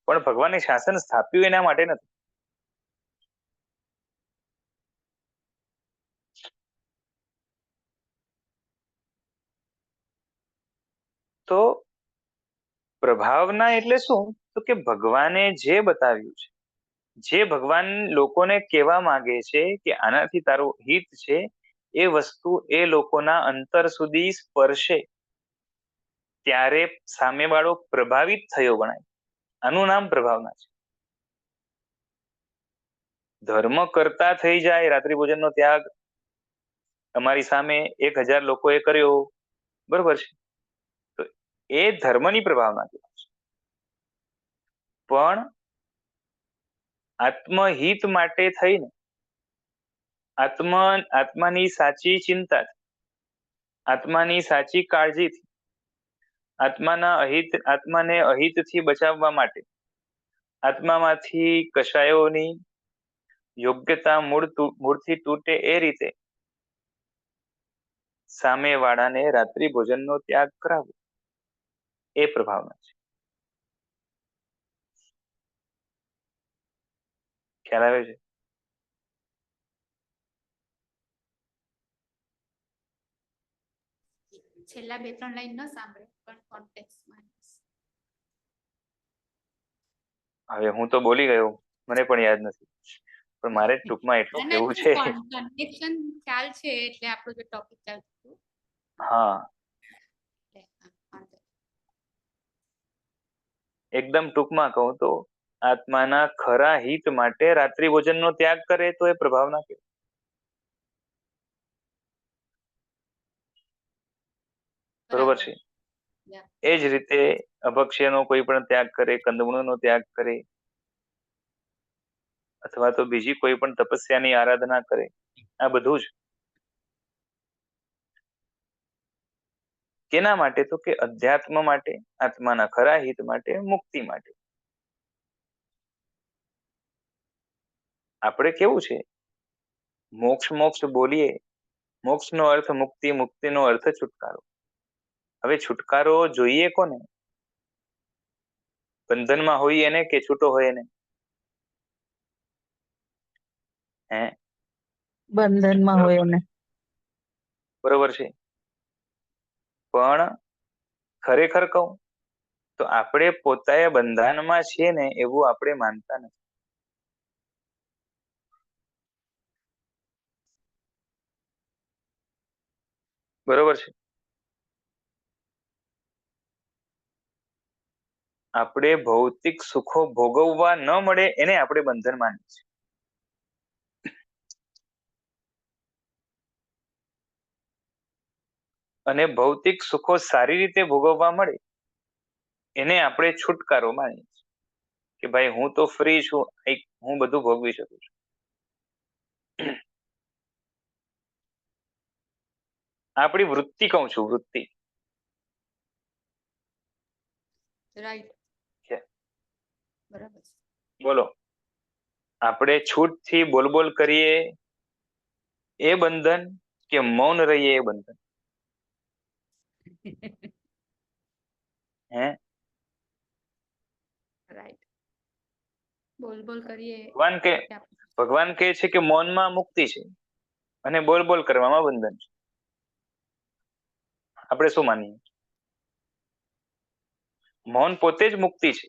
પણ ભગવાને શાસન સ્થાપ્યું એના માટે નથી. તો પ્રભાવના એટલે શું? તો કે ભગવાને જે બતાવ્યું છે, જે ભગવાન લોકોને કહેવા માંગે છે કે આનાથી તારું હિત છે, એ વસ્તુ એ લોકોના અંતર સુધી સ્પર્શે ત્યારે સામેવાળો પ્રભાવિત થયો ગણાય. આનું નામ પ્રભાવના છે. ધર્મ કરતા થઈ જાય, રાત્રિ ભોજનનો ત્યાગ તમારી સામે 1000 લોકોએ કર્યો, બરોબર છે, તો એ ધર્મની પ્રભાવના કહેવાય છે. પણ આત્મહિત માટે થઈને, આત્માની સાચી ચિંતા, આત્માની સાચી કાળજીથી, આત્માને અહિતથી બચાવવા માટે, આત્મામાંથી કશાયોની યોગ્યતા મૂળથી તૂટે એ રીતે સામેવાળાને રાત્રિ ભોજનનો ત્યાગ કરાવવો, એ પ્રભાવના છે. ખ્યાલ આવે છે? છેલ્લા 2-3 લાઈન ન સાંભળે પણ કોન્ટેક્સ્ટમાં. હવે હું તો બોલી ગયો, મને પણ યાદ નથી, પણ મારે ટૂંકમાં એટલું કહેવું છે. કનેક્શન ખ્યાલ છે એટલે આપણો જે ટોપિક ચાલતો. હા, એકદમ ટૂંકમાં કહું તો આત્માના ખરા હિત માટે રાત્રિ ભોજનનો ત્યાગ કરે તો એ પ્રભાવના કહેવાય. બરોબર છે. એ જ રીતે અભક્ષ્યનો કોઈ પણ ત્યાગ કરે, કંદમૂળનો ત્યાગ કરે, અથવા તો બીજી કોઈ પણ તપસ્યાની આરાધના કરે, આ બધું જ કેના માટે? તો કે અધ્યાત્મ માટે, આત્માના ખરા હિત માટે, મુક્તિ માટે. આપણે કેવું છે, મોક્ષ બોલીએ, મોક્ષનો અર્થ મુક્તિ, મુક્તિનો અર્થ છુટકારો. હવે છુટકારો જોઈએ કોને? બંધનમાં હોય એને કે છૂટો હોય એને? બંધનમાં હોય એને. બરોબર છે. પણ ખરેખર કહું તો આપણે પોતે બંધનમાં છીએ ને એવું આપણે માનતા નથી. બરોબર છે. આપણે ભૌતિક સુખો ભોગવવા ન મળે એને આપણે બંધન માનીએ છીએ. અને ભૌતિક સુખો સારી રીતે ભોગવવા મળે એને આપણે છુટકારો માનીએ છીએ કે ભાઈ હું તો ફ્રી છું, હું બધું ભોગવી શકું છું. આપણી વૃત્તિ કહું છું, વૃત્તિ. રાઈટ. બરાબર. બોલો, આપણે છૂટથી બોલ કરીએ એ બંધન કે મૌન રહીએ એ બંધન? હે રાઈટ. બોલ બોલ કરીએ ભગવાન કહે છે કે મૌનમાં મુક્તિ છે અને બોલ બોલ કરવામાં બંધન છે. આપણે શું માનીએ? મૌન પોતે જ મુક્તિ છે,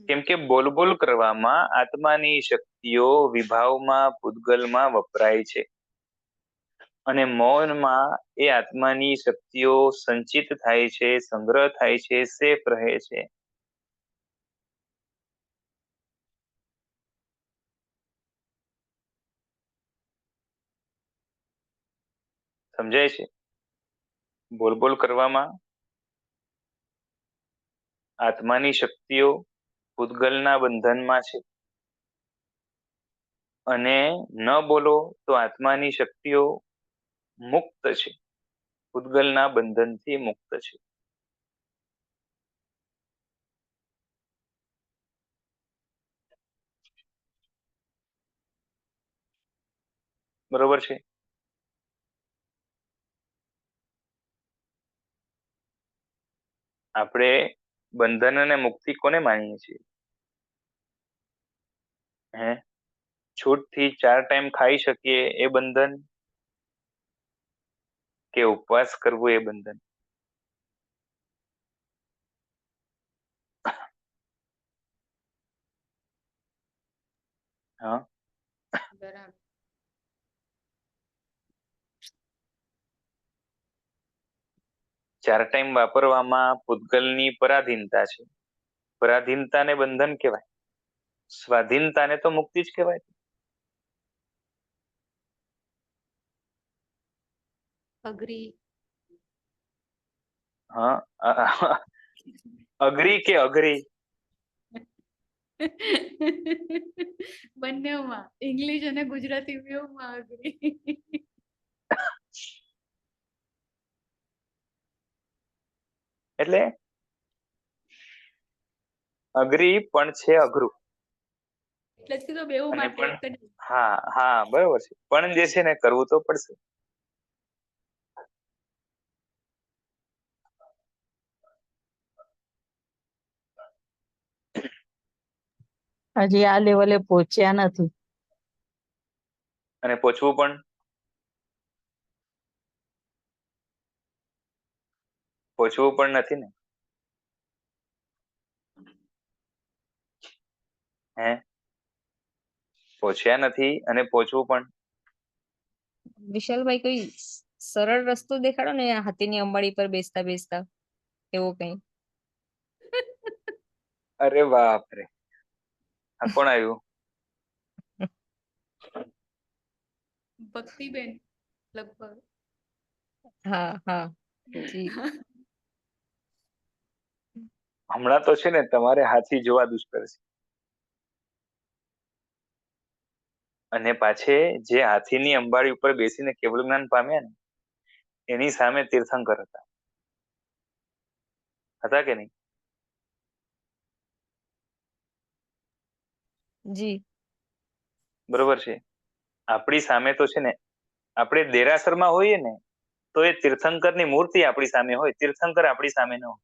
કેમ કે બોલ બોલ કરવામાં આત્માની શક્તિઓ વિભાવમાં પૂતગલમાં વપરાય છે અને મૌનમાં એ આત્માની શક્તિઓ સંચિત થાય છે, સંગ્રહ થાય છે, સેફ રહે છે. સમજાય છે? બોલ બોલ કરવામાં આત્માની શક્તિઓ પૂતગલના બંધનમાં છે અને ન બોલો તો આત્માની શક્તિઓ મુક્ત છે, પૂતગલના બંધનથી મુક્ત છે. બરોબર છે? આપણે બંધન અને મુક્તિ કોને માનીએ છીએ? હે છૂટથી 4 ટાઈમ ખાઈ શકીએ એ બંધન કે ઉપવાસ કરવો એ બંધન? હા, બરાબર. 4 ટાઈમ વાપરવામાં પૂતગલની પરાધીનતા છે. પરાધીનતાને બંધન કહેવાય, સ્વાધીનતાને તો મુક્તિ જ કહેવાય. અગ્રી. હા, અઘરી કે અઘરી? બંનેમાં, ઇંગ્લિશ અને ગુજરાતી બેવમાં અગ્રી. એટલે અઘરી પણ છે અઘરું. એટલે જ કીધું બેવ અને માટે પણ એક જ. હા હા બરોબર છે, પણ જે છે ને કરવું તો પડશે. હજી આ લેવલે પહોંચ્યા નથી. અને પહોંચવું પણ નથી ને. હે પહોંચ્યા નથી અને પહોંચવું પણ. વિશાલભાઈ, કોઈ સરળ રસ્તો દેખાડો ને હાથીની અંબાડી પર બેસતા બેસતા, એવો કઈ. અરે બાપ રે, આ કોણ આવ્યું? ભક્તિબેન લગભગ. હા હા જી. હમણાં તો છે ને તમારે હાથી જોવા દુષ્કર છે. અને પાછે જે હાથીની અંબાડી ઉપર બેસીને કેવળ જ્ઞાન પામ્યા ને એની સામે તીર્થંકર હતા કે નહીં? જી બરોબર છે. આપણી સામે તો છે ને, આપણે દેરાસરમાં હોઈએ ને તો એ તીર્થંકરની મૂર્તિ આપણી સામે હોય, તીર્થંકર આપણી સામે ન હોય.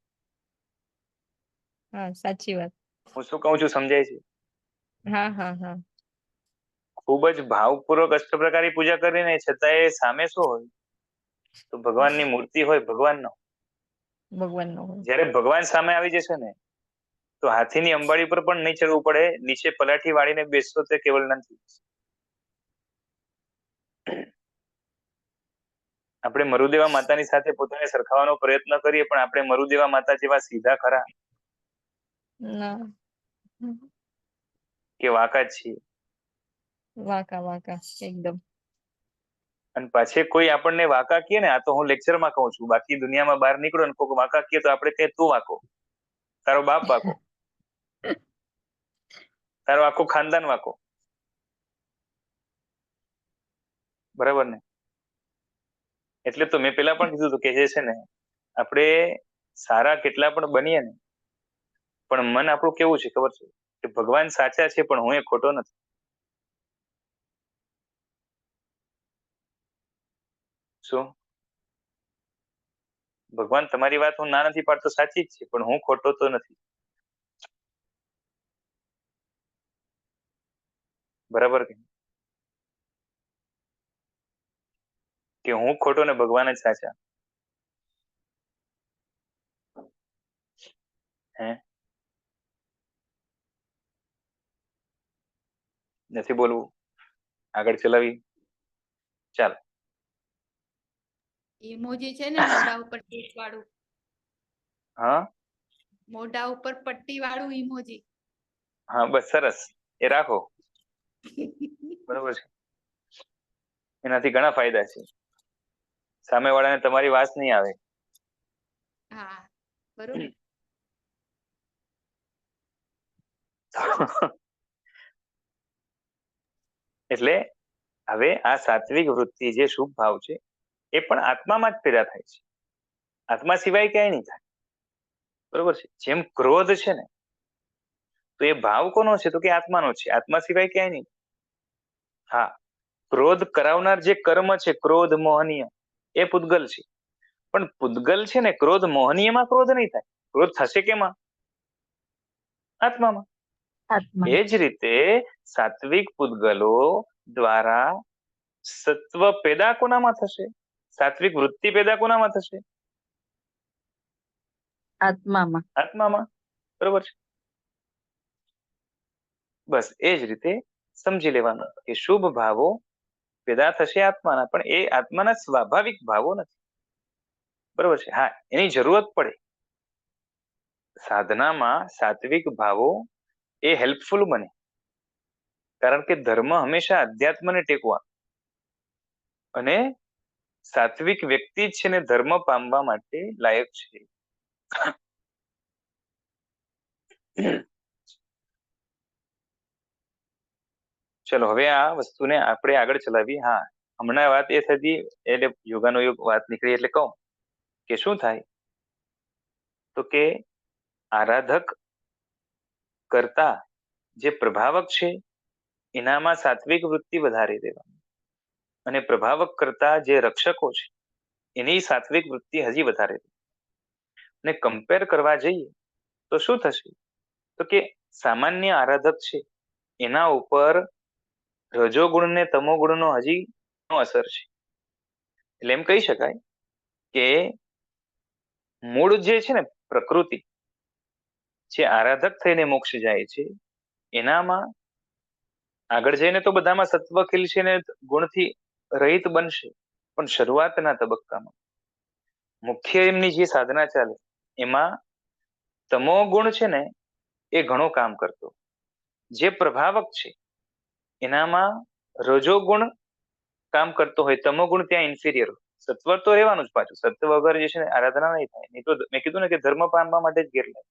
હા, સાચી વાત. હું શું કહું છું સમજાય છે? હા હા હા. ખૂબ જ ભાવપૂર્વક અષ્ટપ્રકારની પૂજા કરીને છતાં એ સામે શું હોય? તો ભગવાનની મૂર્તિ હોય, ભગવાન નો. ભગવાન નો હોય. જયારે ભગવાન સામે આવી જશે ને તો હાથીની અંબાડી પર પણ નહીં ચડવું પડે, નીચે પલાઠી વાળીને બેસતો તે કેવળ નથી. આપણે મરુદેવા માતાની સાથે પોતાને સરખાવવાનો પ્રયત્ન કરીએ, પણ આપણે મરુદેવા માતા જેવા સીધા ખરા ના. કે વાંકા જ છીએ? વાંકા વાંકા એકદમ. અને પાછે કોઈ આપણને વાંકા કહે ને, આ તો હું લેક્ચરમાં કહું છું, બાકી દુનિયામાં બહાર નીકળો ને કોઈ વાંકા કહે તો આપણે કહે તું વાંકો, તારો બાપ વાંકો, તારો આખો ખાનદાન વાંકો. બરાબર ને? એટલે તો મેં પેલા પણ કીધું હતું કે જે છે ને આપણે સારા કેટલા પણ બનીએ ને, પણ મન આપણું કેવું છે ખબર છે? કે ભગવાન સાચા છે પણ હું એ ખોટો નથી. શું ભગવાન તમારી વાત હું ના નથી પાડતો, સાચી જ છે, પણ હું ખોટો તો નથી. બરાબર કે હું ખોટો ને ભગવાન જ સાચા? હે નથી બોલવું? આગળ ચલાવી. ચાલ. ઇમોજી છે ને મોઢા ઉપર ટીક વાળું, હા મોઢા ઉપર પટ્ટી વાળું ઇમોજી. હા બસ સરસ, એ રાખો. બરોબર છે, એનાથી ઘણા ફાયદા છે. સામેવાળાને તમારી વાસ નહીં આવે. હા બરોબર. એટલે હવે આ સાત્વિક વૃત્તિ જે શુભ ભાવ છે એ પણ આત્મામાં જ પેદા થાય છે, આત્મા સિવાય ક્યાંય નહીં થાય. બરોબર છે. જેમ ક્રોધ છે ને, તો એ ભાવ કોનો છે? તો કે આત્માનો છે, આત્મા સિવાય ક્યાંય નહીં. હા, ક્રોધ કરાવનાર જે કર્મ છે ક્રોધ મોહનીય, એ પૂતગલ છે. પણ પૂતગલ છે ને ક્રોધ મોહનીયમાં ક્રોધ નહીં થાય. ક્રોધ થશે કેમાં? આત્મામાં. આત્મા. એ જ રીતે સાત્વિક પૂતગલો દ્વારા સત્વ પેદા કોનામાં થશે? સાત્વિક વૃત્તિ પેદા કોનામાં થશે? આત્મામાં. આત્મામાં. બરોબર છે. બસ એ જ રીતે સમજી લેવાનું કે શુભ ભાવો પેદા થશે આત્માના, પણ એ આત્માના સ્વાભાવિક ભાવો નથી. બરોબર છે. હા, એની જરૂરત પડે. સાધનામાં સાત્વિક ભાવો એ હેલ્પફુલ બને, કારણ કે ધર્મ હંમેશા અધ્યાત્મને ટેકો આપે, અને સાત્વિક વ્યક્તિ જ છે ને ધર્મ પામવા માટે લાયક છે. ચલો હવે આ વસ્તુને આપણે આગળ ચલાવીએ. હા, હમણાં વાત એ થતી એટલે યોગાનો યોગ વાત નીકળી એટલે કહું કે શું થાય, તો કે આરાધક કરતા જે પ્રભાવક છે એનામાં સાત્વિક વૃત્તિ વધારે દેવાની, અને પ્રભાવક કરતા જે રક્ષકો છે એની સાત્વિક વૃત્તિ હજી વધારે. અને કમ્પેર કરવા જઈએ તો શું થશે, તો કે સામાન્ય આરાધક છે એના ઉપર રજોગુણ ને તમોગુણનો હજી અસર છે. એટલે એમ કહી શકાય કે મૂળ જે છે ને પ્રકૃતિ, જે આરાધક થઈને મોક્ષ જાય છે એનામાં આગળ જઈને તો બધામાં સત્વ ખીલશે ને ગુણથી રહિત બનશે, પણ શરૂઆતના તબક્કામાં મુખ્ય એમની જે સાધના ચાલે એમાં તમો ગુણ છે ને એ ઘણો કામ કરતો. જે પ્રભાવક છે એનામાં રજોગુણ કામ કરતો હોય, તમોગુણ ત્યાં ઇન્ફિરિયર. સત્વ તો રહેવાનું જ પાછું, સત્વ વગર જે છે ને આરાધના નહીં થાય. નહીં તો મેં કીધું ને કે ધર્મ પામવા માટે જ ગેરલાય,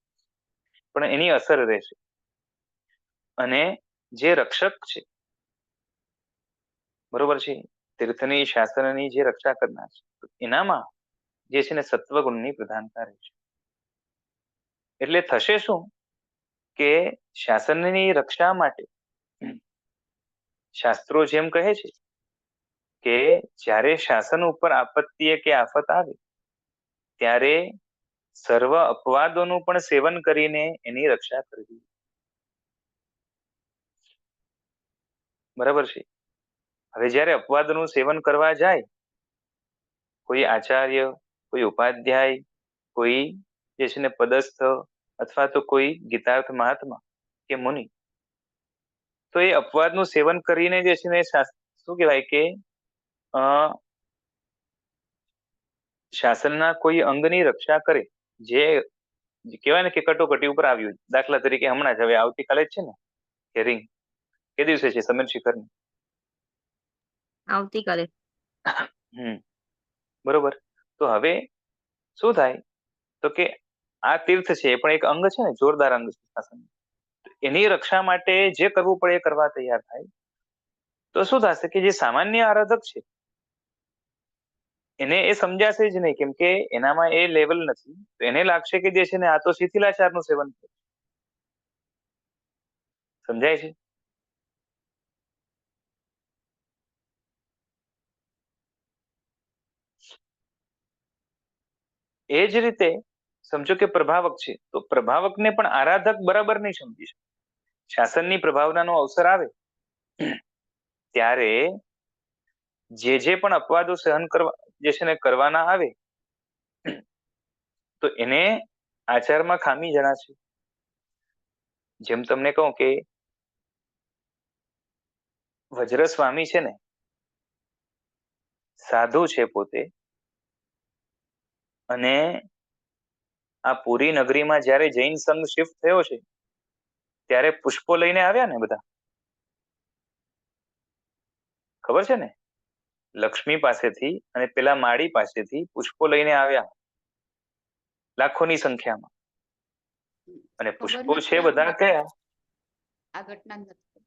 પણ એની અસર રહેશે. અને જે રક્ષક છે, બરોબર છે, તીર્થની શાસનની જે રક્ષા કરનાર છે એનામાં જે છે ને સત્વગુણની પ્રધાનતા રહેશે. એટલે થશે શું કે શાસનની રક્ષા માટે શાસ્ત્રો જેમ કહે છે કે જ્યારે શાસન ઉપર આપત્તિ કે આફત આવે ત્યારે સર્વ અપવાદોનું પણ સેવન કરીને એની રક્ષા કરવી. બરાબર છે. હવે જ્યારે અપવાદનું સેવન કરવા જાય કોઈ આચાર્ય, કોઈ ઉપાધ્યાય, કોઈ જે છે ને પદસ્થ, અથવા તો કોઈ ગીતાર્થ મહાત્મા કે મુનિ, તો એ અપવાદનું સેવન કરીને જે છે ને શું કહેવાય કે શાસનના કોઈ અંગની રક્ષા કરે, જે કહેવાય ને કે કટોકટી ઉપર આવ્યું. દાખલા તરીકે હમણાં જ હવે આવતીકાલે જ છે ને હિયરિંગ, કે દિવસે છે સમીર શિખરની? આવતીકાલે. બરોબર. તો હવે શું થાય, તો કે આ તીર્થ છે એ પણ એક અંગ છે ને, જોરદાર અંગ છે શાસન. એની રક્ષા માટે જે કરવું પડે એ કરવા તૈયાર થાય. તો શું થશે કે જે સામાન્ય આરાધક છે એને એ સમજાશે જ નહીં, કેમ કે એનામાં એ લેવલ નથી. તો એને લાગશે કે જે છે ને આ તો શિથિલાચારનું સેવન છે. સમજાય છે? એ જ રીતે સમજો કે પ્રભાવક છે, તો પ્રભાવકને પણ આરાધક બરાબર નહીં સમજી શકે. શાસનની પ્રભાવનાનો અવસર આવે ત્યારે જે પણ અપવાદો સહન કરવા જે છે ને કરવાના આવે તો એને આચારમાં ખામી જણાશે. જેમ તમને કહું કે વજ્ર સ્વામી છે ને સાધુ છે પોતે, અને આ પુરી નગરીમાં જ્યારે જૈન સંઘ શિફ્ટ થયો છે ત્યારે પુષ્પો લઈને આવ્યા ને બધા, ખબર છે ને, લક્ષ્મી પાસેથી અને પેલા માળી પાસેથી પુષ્પો લઈને આવ્યા લાખોની સંખ્યામાં. અને ખબર પુષ્પો નથી છે બધા કયા? આ ઘટના નથી ખબર.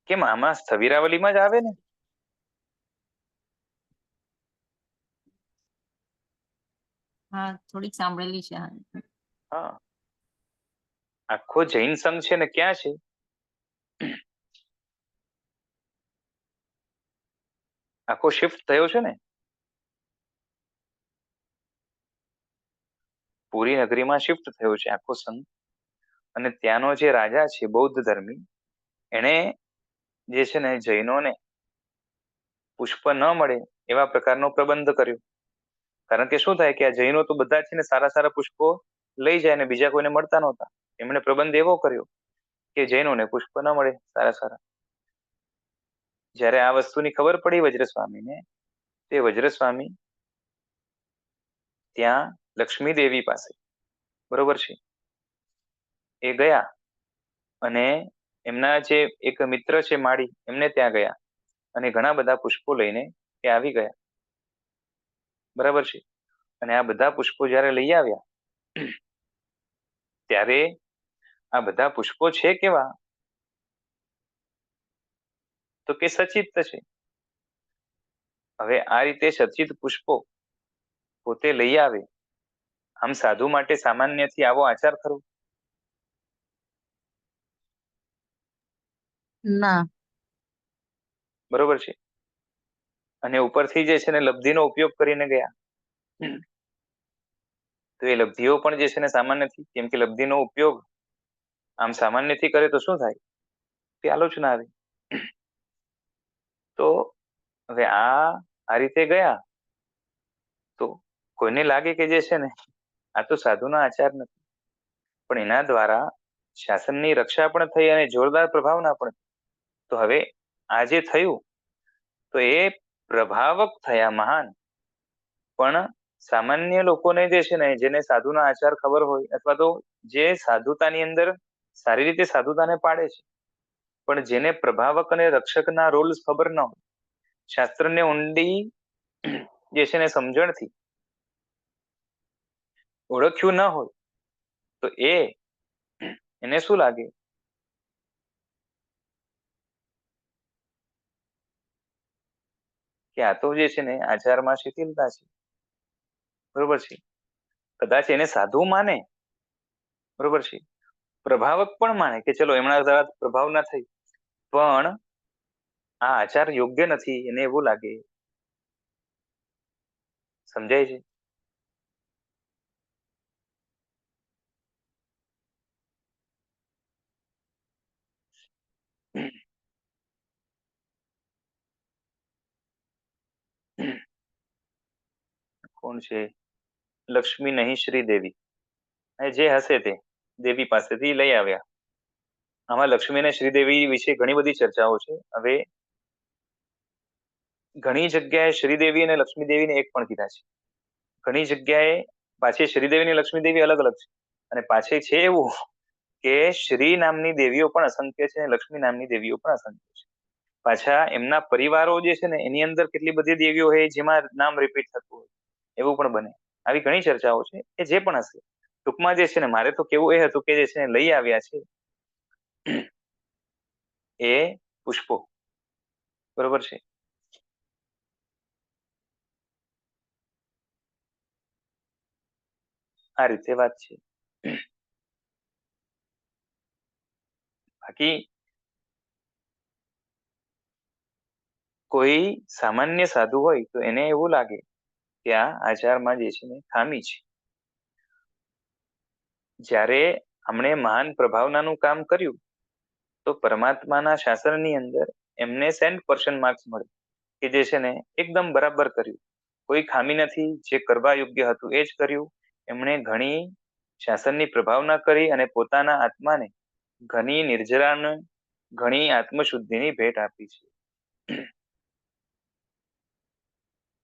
કેમ આમાં સ્થવિરાવલીમાં જ આવે ને. હા, થોડીક સાંભળેલી છે. હા, આખો જૈન સંઘ છે ને ક્યાં છે? આખો શિફ્ટ થયો છે ને પુરી નગરીમાં શિફ્ટ થયો છે આખો સંઘ. અને ત્યાંનો જે રાજા છે બૌદ્ધ ધર્મી, એને જે છે ને જૈનોને પુષ્પ ન મળે એવા પ્રકારનો પ્રબંધ કર્યો. કારણ કે શું થાય કે આ જૈનો તો બધા છે ને સારા સારા પુષ્પો લઈ જાય ને બીજા કોઈને મળતા નહોતા. એમણે પ્રબંધ એવો કર્યો કે જૈનોને પુષ્પ ન મળે સારા સારા. જ્યારે આ વસ્તુની ખબર પડી વજ્રસ્વામીને, તે વજ્રસ્વામી ત્યાં લક્ષ્મી દેવી પાસે, બરોબર છે, એ ગયા અને એમના જે એક મિત્ર છે માળી, એમને ત્યાં ગયા અને ઘણા બધા પુષ્પો લઈને એ આવી ગયા, બરાબર છે. અને આ બધા પુષ્પો જ્યારે લઈ આવ્યા ત્યારે આ બધા પુષ્પો છે કેવા? તો કે સચિત છે. હવે આ રીતે સચિત પુષ્પો પોતે લઈ આવે, આમ સાધુ માટે સામાન્યથી આવો આચાર ખરો? ના. બરોબર છે. અને ઉપરથી જે છે ને લબ્ધિનો ઉપયોગ કરીને ગયા, તો એ લબ્ધિઓ પણ જે છે ને સામાન્ય નથી. કેમ કે લબ્ધિનો ઉપયોગ આમ સામાન્યથી કરે તો શું થાય? તે આલોચના આવે. તો હવે આ રીતે ગયા તો કોઈને લાગે કે જે છે ને આ તો સાધુના આચાર નથી, પણ એના દ્વારા શાસનની રક્ષા પણ થઈ અને જોરદાર પ્રભાવના પણ. તો હવે આ જે થયું તો એ પ્રભાવક થયા મહાન, પણ સામાન્ય લોકોને જે છે ને જેને સાધુના આચાર ખબર હોય અથવા તો જે સાધુતાની અંદર સારી રીતે સાધુતાને પાડે છે, પણ જેને પ્રભાવક અને રક્ષકના રોલ્સ ખબર ન હોય, શાસ્ત્રને ઊંડી જે છે ને સમજણથી ઓળખ્યું ન હોય, તો એને શું લાગે કે આ તો જે છે ને આચારમાં શિથિલતા છે, બરોબર છે. કદાચ એને સાધુ માને, બરોબર છે, પ્રભાવક પણ માને કે ચલો એમના દ્વારા પ્રભાવ ના થઈ, પણ આ આચાર યોગ્ય નથી એને એવું લાગે. સમજાય છે? કોણ છે? લક્ષ્મી નહીં શ્રીદેવી, જે હશે તે દેવી પાસેથી લઈ આવ્યા. આમાં લક્ષ્મી અને શ્રીદેવી વિશે ઘણી બધી ચર્ચાઓ છે. હવે ઘણી જગ્યાએ શ્રીદેવી અને લક્ષ્મીદેવીને એક પણ કીધા છે, ઘણી જગ્યાએ પાછી શ્રીદેવી અને લક્ષ્મીદેવી અલગ અલગ છે, અને પાછી છે એવું કે શ્રી નામની દેવીઓ પણ અસંખ્ય છે અને લક્ષ્મી નામની દેવીઓ પણ અસંખ્ય છે. પાછા એમના પરિવારો જે છે ને એની અંદર કેટલી બધી દેવીઓ હોય જેમાં નામ રિપીટ થતું હોય એવું પણ બને. આવી ઘણી ચર્ચાઓ છે કે જે પણ હશે, ટૂંકમાં જે છે ને મારે તો કેવું એ હતું કે જે છે ને લઈ આવ્યા છે એ પુષ્પો, બરોબર છે. આ રીતે વાત છે. બાકી કોઈ સામાન્ય સાધુ હોય તો એને એવું લાગે કે આ આચારમાં જે છે ને ખામી છે. જ્યારે આમણે મહાન પ્રભાવનાનું કામ કર્યું તો પરમાત્માના શાસનની અંદર એમને 100% માર્ક્સ મળે કે જે છે ને એકદમ બરાબર કર્યું, કોઈ ખામી નથી, જે કરવા યોગ્ય હતું એ જ કર્યું. એમણે ઘણી શાસનની પ્રભાવના કરી અને પોતાના આત્માને ઘણી નિર્જરાને ઘણી આત્મશુદ્ધિની ભેટ આપી છે.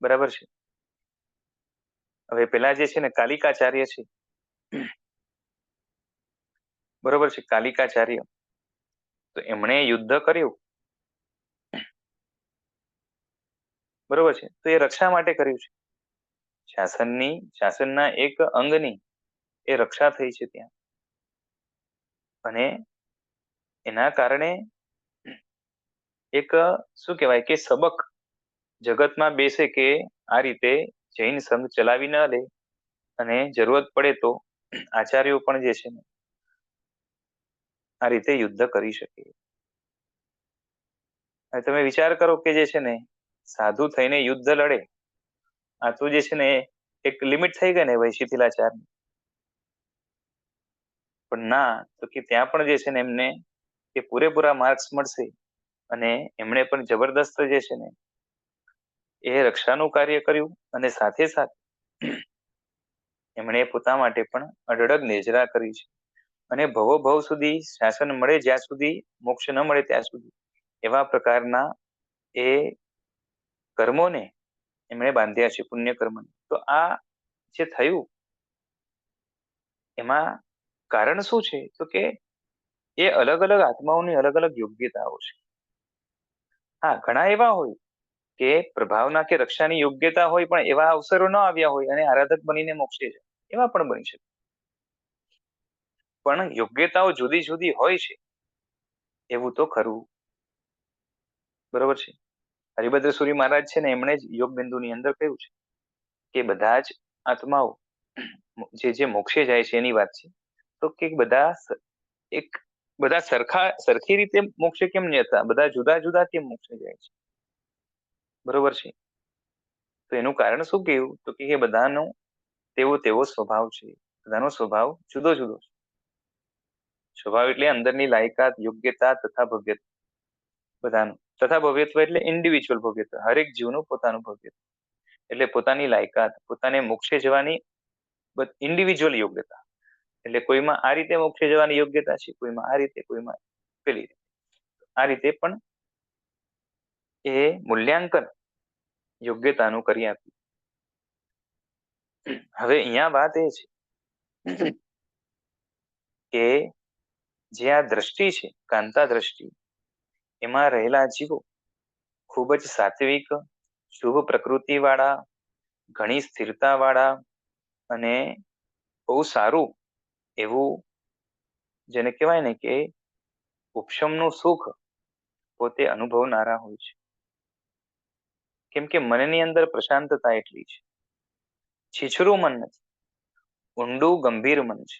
બરાબર છે. હવે પેલા જે છે ને કાલિકાચાર્ય છે, બરોબર છે, કાલિકાચાર્ય, તો એમણે યુદ્ધ કર્યું, બરોબર છે, તો એ રક્ષા માટે કર્યું છે. શાસનના એક અંગની એ રક્ષા થઈ છે ત્યાં, અને એના કારણે એક શું કહેવાય કે સબક જગતમાં બેસે કે આ રીતે જૈન સંઘ ચલાવી ન લે, અને જરૂરત પડે તો આચાર્યો પણ જે છે ને આ રીતે યુદ્ધ કરી શકે. હવે તમે વિચાર કરો કે જે છે ને સાધુ થઈને યુદ્ધ લડે, આ તો જે છે ને એક લિમિટ થઈ ગઈ ને ભાઈ શિથિલાચારની. પણ ના, તો કે ત્યાં પણ જે છે ને એમને એ પૂરેપૂરા માર્ક્સ મળશે, અને એમણે પણ જબરદસ્ત જે છે ને એ રક્ષાનું કાર્ય કર્યું, અને સાથે સાથે એમણે પોતા માટે પણ અઢળક નિર્જરા કરી છે. અને ભવો ભવ સુધી શાસન મળે, જ્યાં સુધી મોક્ષ ન મળે ત્યાં સુધી એવા પ્રકારના એ કર્મોને એમણે બાંધ્યા છે, પુણ્ય કર્મને. તો આ જે થયું એમાં કારણ શું છે? તો કે એ અલગ અલગ આત્માઓની અલગ અલગ યોગ્યતાઓ છે. હા, ઘણા એવા હોય કે પ્રભાવના કે રક્ષાની યોગ્યતા હોય, પણ એવા અવસરો ન આવ્યા હોય અને આરાધક બનીને મોક્ષે જાય, એવા પણ બની શકે. પણ યોગ્યતાઓ જુદી જુદી હોય છે એવું તો ખરું. બરોબર છે. હરિભદ્ર સૂરી મહારાજ છે ને એમણે જ યોગ બિંદુની અંદર કહ્યું છે કે બધા જ આત્માઓ જે મોક્ષે જાય છે એની વાત છે, તો કે બધા સરખી રીતે મોક્ષે કેમ નહીં હતા, બધા જુદા જુદા કેમ મોક્ષે જાય છે? બરોબર છે. તો એનું કારણ શું કેવું? તો કે બધાનો તેવો સ્વભાવ છે, બધાનો સ્વભાવ જુદો જુદો છે. સ્વભાવ એટલે અંદરની લાયકાત, યોગ્યતા તથા ભવ્યતા બધાનું. તથા ભવ્યત્વ એટલે ઇન્ડિવિજ્યુઅલ ભવ્યત્વ, હરેક જીવનું પોતાનું ભવ્યત્વ, એટલે પોતાની લાયકાત, પોતાને મોક્ષે જવાની ઇન્ડિવિજ્યુઅલ યોગ્યતા. એટલે કોઈમાં આ રીતે મોક્ષે જવાની યોગ્યતા છે, કોઈમાં આ રીતે, કોઈમાં પેલી રીતે. આ રીતે પણ એ મૂલ્યાંકન યોગ્યતાનું કરી આપ્યું. હવે અહીંયા વાત એ છે કે જે આ દ્રષ્ટિ છે, કાંતા દ્રષ્ટિ, એમાં રહેલા જીવો ખૂબ જ સાત્વિક, શુભ પ્રકૃતિ વાળા, ઘણી સ્થિરતા વાળા, અને બહુ સારું એવું જેને કહેવાય ને કે ઉપશમનું સુખ પોતે અનુભવનારા હોય છે. કેમ કે મનની અંદર પ્રશાંતતા એટલી છે. છીછરું મન નથી, ઊંડું ગંભીર મન છે.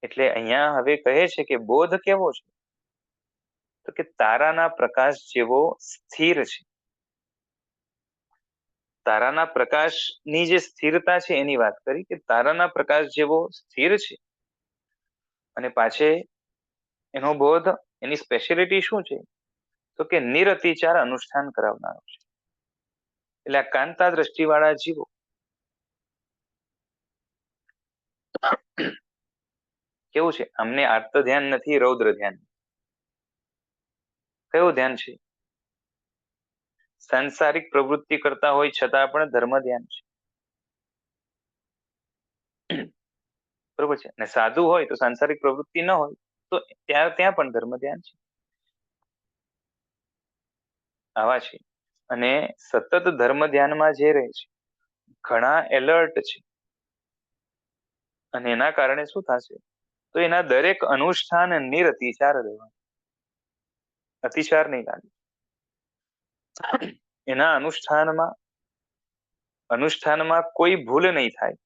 એટલે અહીંયા હવે કહે છે કે બોધ કેવો છે? તો કે તારાના પ્રકાશ જેવો સ્થિર છે. તારાના પ્રકાશની જે સ્થિરતા છે એની વાત કરી, કે તારાના પ્રકાશ જેવો સ્થિર છે. અને પાછે એનો બોધ, એની સ્પેશિયાલિટી શું છે? તો કે નિરતિચાર અનુષ્ઠાન કરાવનારો છે. એટલે આ કાંતા દ્રષ્ટિવાળા જીવો કેવું છે? અમને આર્ત ધ્યાન નથી, રૌદ્ર ધ્યાન. કયું ધ્યાન છે? સાંસારિક પ્રવૃત્તિ કરતા હોય છતાં પણ ધર્મ ધ્યાન છે. બરોબર છે. અને સાધુ હોય તો સાંસારિક પ્રવૃત્તિ ન હોય તો ત્યાં પણ ધર્મ ધ્યાન છે. આવા છે. અને સતત ધર્મ ધ્યાનમાં જે રહે છે, ઘણા એલર્ટ છે. અને એના કારણે શું થશે? તો એના દરેક અનુષ્ઠાન નિરતિચાર રહેવા, અતિચાર નહીં લાગે. એના અનુષ્ઠાનમાં કોઈ ભૂલ નહીં થાય,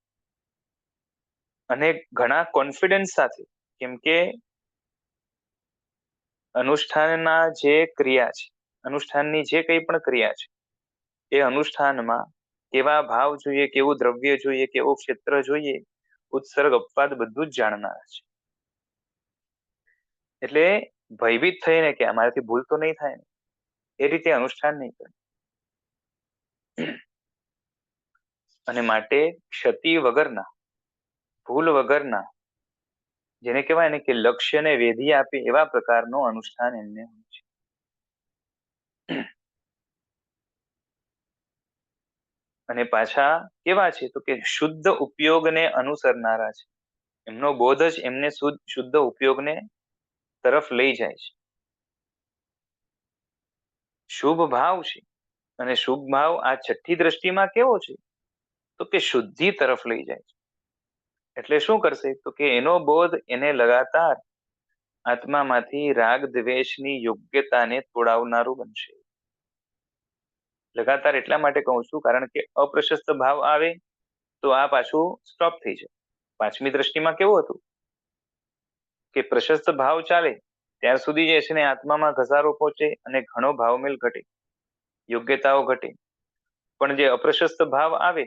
અને ઘણા કોન્ફિડન્સ સાથે, કેમ કે અનુષ્ઠાનના જે ક્રિયા છે, અનુષ્ઠાનની જે કંઈ પણ ક્રિયા છે, એ અનુષ્ઠાનમાં કેવા ભાવ જોઈએ, કેવું દ્રવ્ય જોઈએ, કેવું ક્ષેત્ર જોઈએ, ઉત્સર્ગ અપવાદ બધું જ જાણનારા છે. એટલે ભયભીત થઈને કે અમારાથી ભૂલ તો નહીં થાય ને એ રીતે અનુષ્ઠાન નહીં કરે. અને માટે ક્ષતિ વગરના, ભૂલ વગરના, જેને કહેવાય ને કે લક્ષ્યને વેધી આપે એવા પ્રકારનો અનુષ્ઠાન એમને હોય છે. અને પાછા કેવા છે તો કે શુદ્ધ ઉપયોગને અનુસરનારા છે. એમનો બોધ જ એમને શુદ્ધ ઉપયોગને તરફ લઈ જાય છે. શુભ ભાવ છે, અને શુભ ભાવ આ છઠ્ઠી દ્રષ્ટિમાં કેવો છે તો કે શુદ્ધિ તરફ લઈ જાય છે. એટલે શું કરશે તો કે એનો બોધ એને લગાતાર આત્મામાંથી રાગ દ્વેષની યોગ્યતાને તોડાવનારું બનશે. લગાતાર એટલા માટે કહું છું કારણ કે અપ્રશસ્ત ભાવ આવે તો આ પાછું સ્ટોપ થઈ જાય. પાંચમી દ્રષ્ટિમાં કેવું હતું કે પ્રશસ્ત ભાવ ચાલે ત્યાર સુધી જે છે ને આત્મામાં ઘસારો પહોંચે અને ઘણો ભાવમેલ ઘટે, યોગ્યતાઓ ઘટે. પણ જે અપ્રશસ્ત ભાવ આવે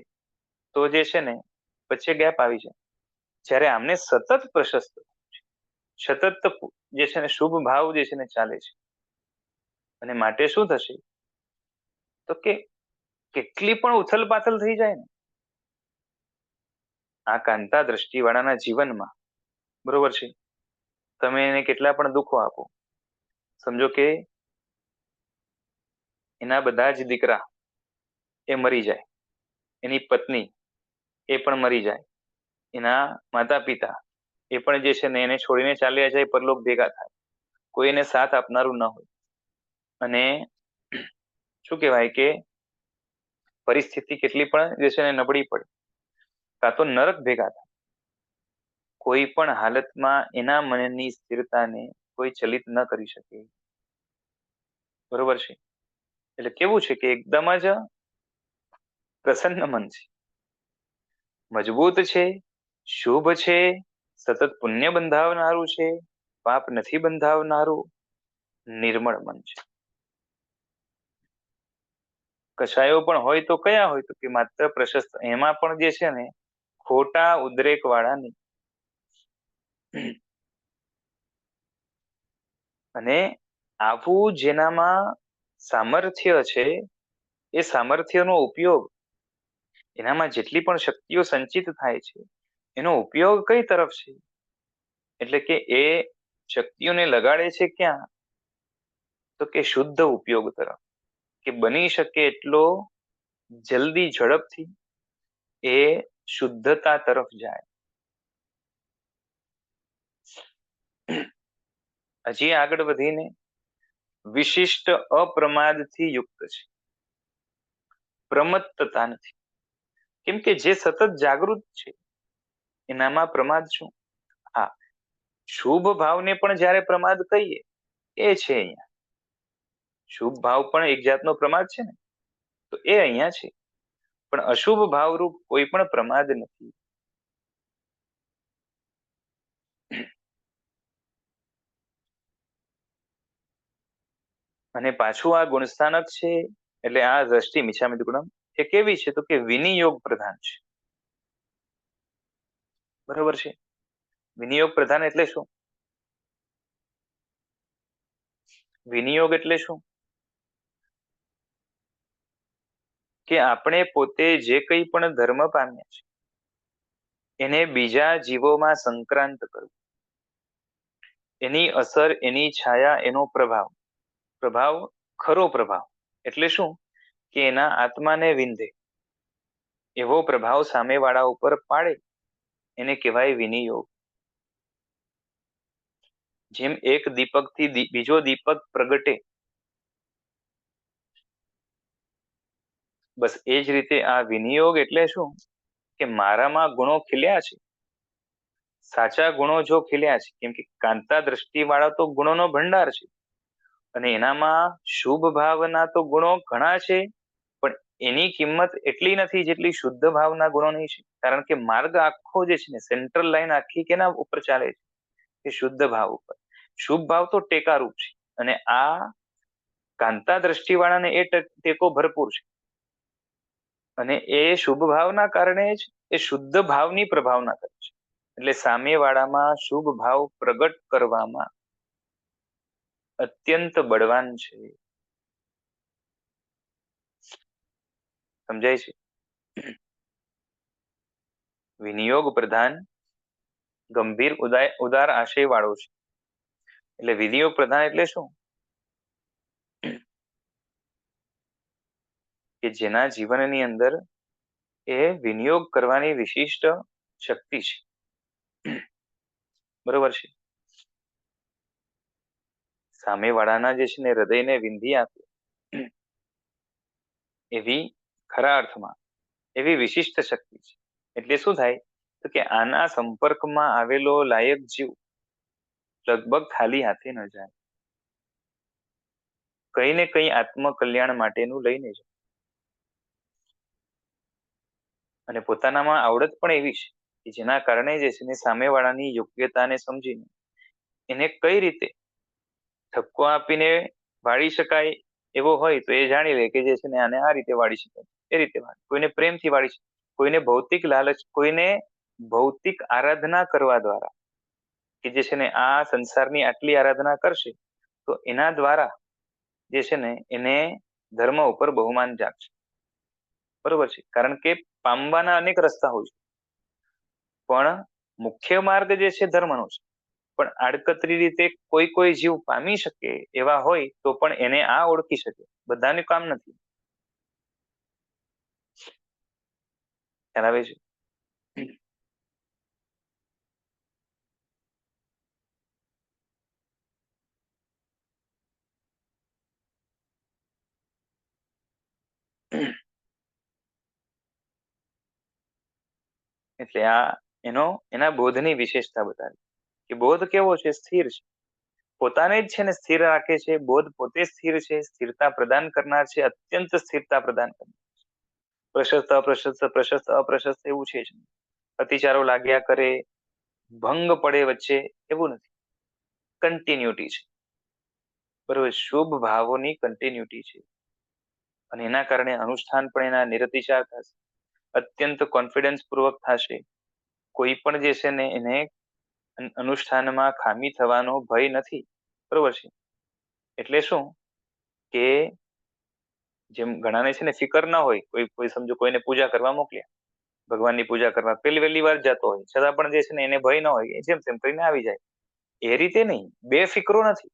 તો જે છે ને વચ્ચે ગેપ આવી જાય. જ્યારે આમને સતત પ્રશસ્ત સતત જે છે ને શુભ ભાવ જે છે ને ચાલે છે. અને માટે શું થશે તો કે કેટલી પણ ઉથલ પાથલ થઈ જાય ને આ કાંતા દ્રષ્ટિવાળાના જીવનમાં, બરોબર છે, તમે એને કેટલા પણ દુઃખો આપો, સમજો કે એના બધા જ દીકરા એ મરી જાય, એની પત્ની એ પણ મરી જાય, એના માતા પિતા એ પણ જે છે ને એને છોડીને ચાલ્યા જાય, પરલોક ભેગા થાય, કોઈ એને સાથ આપનારું ન હોય, અને શું કહેવાય કે પરિસ્થિતિ કેટલી પણ જે છે ને નબળી પડે, કાં તો નરક ભેગા થાય, કોઈ પણ હાલતમાં એના મનની સ્થિરતાને કોઈ ચલિત ન કરી શકે. બરોબર છે. એટલે કેવું છે કે એકદમ જ પ્રસન્ન મન છે, મજબૂત છે, શુભ છે, સતત પુણ્ય બંધાવનારું છે, પાપ નથી બંધાવનારું, નિર્મળ મન છે. કશાયો પણ હોય તો કયા હોય તો કે માત્ર પ્રશસ્ત, એમાં પણ જે છે ને ખોટા ઉદ્રેક વાળા નહીં. અને આવું જેનામાં સામર્થ્ય છે એ સામર્થ્યનો ઉપયોગ, એનામાં જેટલી પણ શક્તિઓ સંચિત થાય છે એનો ઉપયોગ કઈ તરફ છે, એટલે કે એ શક્તિઓને લગાડે છે ક્યાં તો કે શુદ્ધ ઉપયોગ તરફ, કે બની શકે એટલો જલ્દી ઝડપથી એ શુદ્ધતા તરફ જાય. હજી આગળ વધીને વિશિષ્ટ અપ્રમાદથી યુક્ત છે, પ્રમત્તતા નથી. કેમ કે જે સતત જાગૃત છે એનામાં પ્રમાદ શું? હા, શુભ ભાવને પણ જ્યારે પ્રમાદ કહીએ એ છે અહીંયા, શુભ ભાવ પણ એક જાતનો પ્રમાદ છે ને, તો એ અહીંયા છે. પણ અશુભ ભાવરૂપ કોઈ પણ પ્રમાદ નથી. અને પાછું આ ગુણસ્થાનક છે, એટલે આ દ્રષ્ટિ મિચ્છામિ દુક્કડમ એ કેવી છે તો કે વિનિયોગ પ્રધાન છે. બરોબર છે. વિનિયોગ પ્રધાન એટલે શું? વિનિયોગ એટલે શું કે આપણે પોતે જે કંઈ પણ ધર્મ પામ્યા છે એને બીજા જીવોમાં સંક્રાંત કરવું, એની અસર, એની છાયા, એનો પ્રભાવ ખરો પ્રભાવ એટલે શું કે એના આત્માને વિંધે એવો પ્રભાવ સામેવાળા ઉપર પાડે, એને કહેવાય વિનિયોગ. જેમ એક દીપકથી બીજો દીપક પ્રગટે, બસ એ જ રીતે આ વિનિયોગ એટલે શું કે મારામાં ગુણો ખીલ્યા છે, સાચા ગુણો જો ખીલ્યા છે, કેમ કે કાંતા દ્રષ્ટિ વાળા તો ગુણોનો ભંડાર છે, અને એનામાં શુભ ભાવના તો ગુણો ઘણા છે, પણ એની કિંમત એટલી નથી જેટલી શુદ્ધ ભાવના ગુણોની છે. કારણ કે માર્ગ આખો જે છે ને સેન્ટ્રલ લાઈન આખી કેના ઉપર ચાલે છે કે શુદ્ધ ભાવ ઉપર. શુભ ભાવ તો ટેકારૂપ છે, અને આ કાંતા દ્રષ્ટિવાળાને એ ટેકો ભરપૂર છે. અને એ શુભ ભાવના કારણે જ એ શુદ્ધ ભાવની પ્રભાવના કરે છે. એટલે સામેવાળામાં શુભ ભાવ પ્રગટ કરવામાં અત્યંત બળવાન છે. સમજાય છે? વિનિયોગ પ્રધાન, ગંભીર ઉદાર આશય વાળો છે. એટલે વિનિયોગ પ્રધાન એટલે શું? કે જેના જીવનની અંદર એ વિનિયોગ કરવાની વિશિષ્ટ શક્તિ છે. બરોબર છે? સામેવાળાના જે છે ને હૃદયને વિંધી આપે એવી ખરા અર્થમાં એવી વિશિષ્ટ શક્તિ છે. એટલે શું થાય તો કે આના સંપર્કમાં આવેલો લાયક જીવ લગભગ ખાલી હાથે ન જાય, કઈ ને કઈ આત્મકલ્યાણ માટેનું લઈને જાય. અને પોતાનામાં આવડત પણ એવી છે કે જેના કારણે જે છે ને સામેવાળાની યોગ્યતાને સમજીને એને કઈ રીતે ઠપકો આપીને વાળી શકાય એવો હોય તો એ જાણી લે કે જે છે ને આને આ રીતે વાળી શકાય, એ રીતે વાળી. કોઈને પ્રેમથી વાળી શકાય, કોઈને ભૌતિક લાલચ, કોઈને ભૌતિક આરાધના કરવા દ્વારા કે જે છે ને આ સંસારની આટલી આરાધના કરશે તો એના દ્વારા જે છે ને એને ધર્મ ઉપર બહુમાન જાગશે. બરોબર છે? કારણ કે પામવાના અનેક રસ્તા હોય છે, પણ મુખ્ય માર્ગ જે છે ધર્મનો છે. પણ આડકતરી રીતે કોઈ જીવ પામી શકે એવા હોય તો પણ એને આ ઓળખી શકે. બધાનું કામ નથી. ખ્યાલ આવે છે? એટલે આ એના બોધની વિશેષતા બતાવી કે બોધ કેવો છે? સ્થિર છે. પોતાને જ છે ને સ્થિર રાખે છે. બોધ પોતે સ્થિર છે, સ્થિરતા પ્રદાન કરનાર છે, અત્યંત સ્થિરતા પ્રદાન કરનાર. પ્રશસ્ત અપ્રશસ્ત, પ્રશસ્ત અપ્રશસ્ત એવું છે જ નહીં. અતિચારો લાગ્યા કરે, ભંગ પડે વચ્ચે, એવું નથી. કન્ટિન્યુટી છે. બરોબર? શુભ ભાવોની કન્ટિન્યુટી છે અને એના કારણે અનુષ્ઠાન પણ એના નિરતિચાર થશે, અત્યંત કોન્ફિડન્સ પૂર્વક થશે. કોઈ પણ જે છે ને એને અનુષ્ઠાનમાં ખામી થવાનો ભય નથી. બરોબર છે? એટલે શું કે જેમ ઘણાને છે ને ફિકર ના હોય, કોઈ સમજો કોઈને પૂજા કરવા મોકલ્યા, ભગવાનની પૂજા કરવા વહેલી વાર જતો હોય છતાં પણ જે છે ને એને ભય ના હોય, જેમ તેમ કરીને આવી જાય. એ રીતે નહીં, બેફિકરો નથી.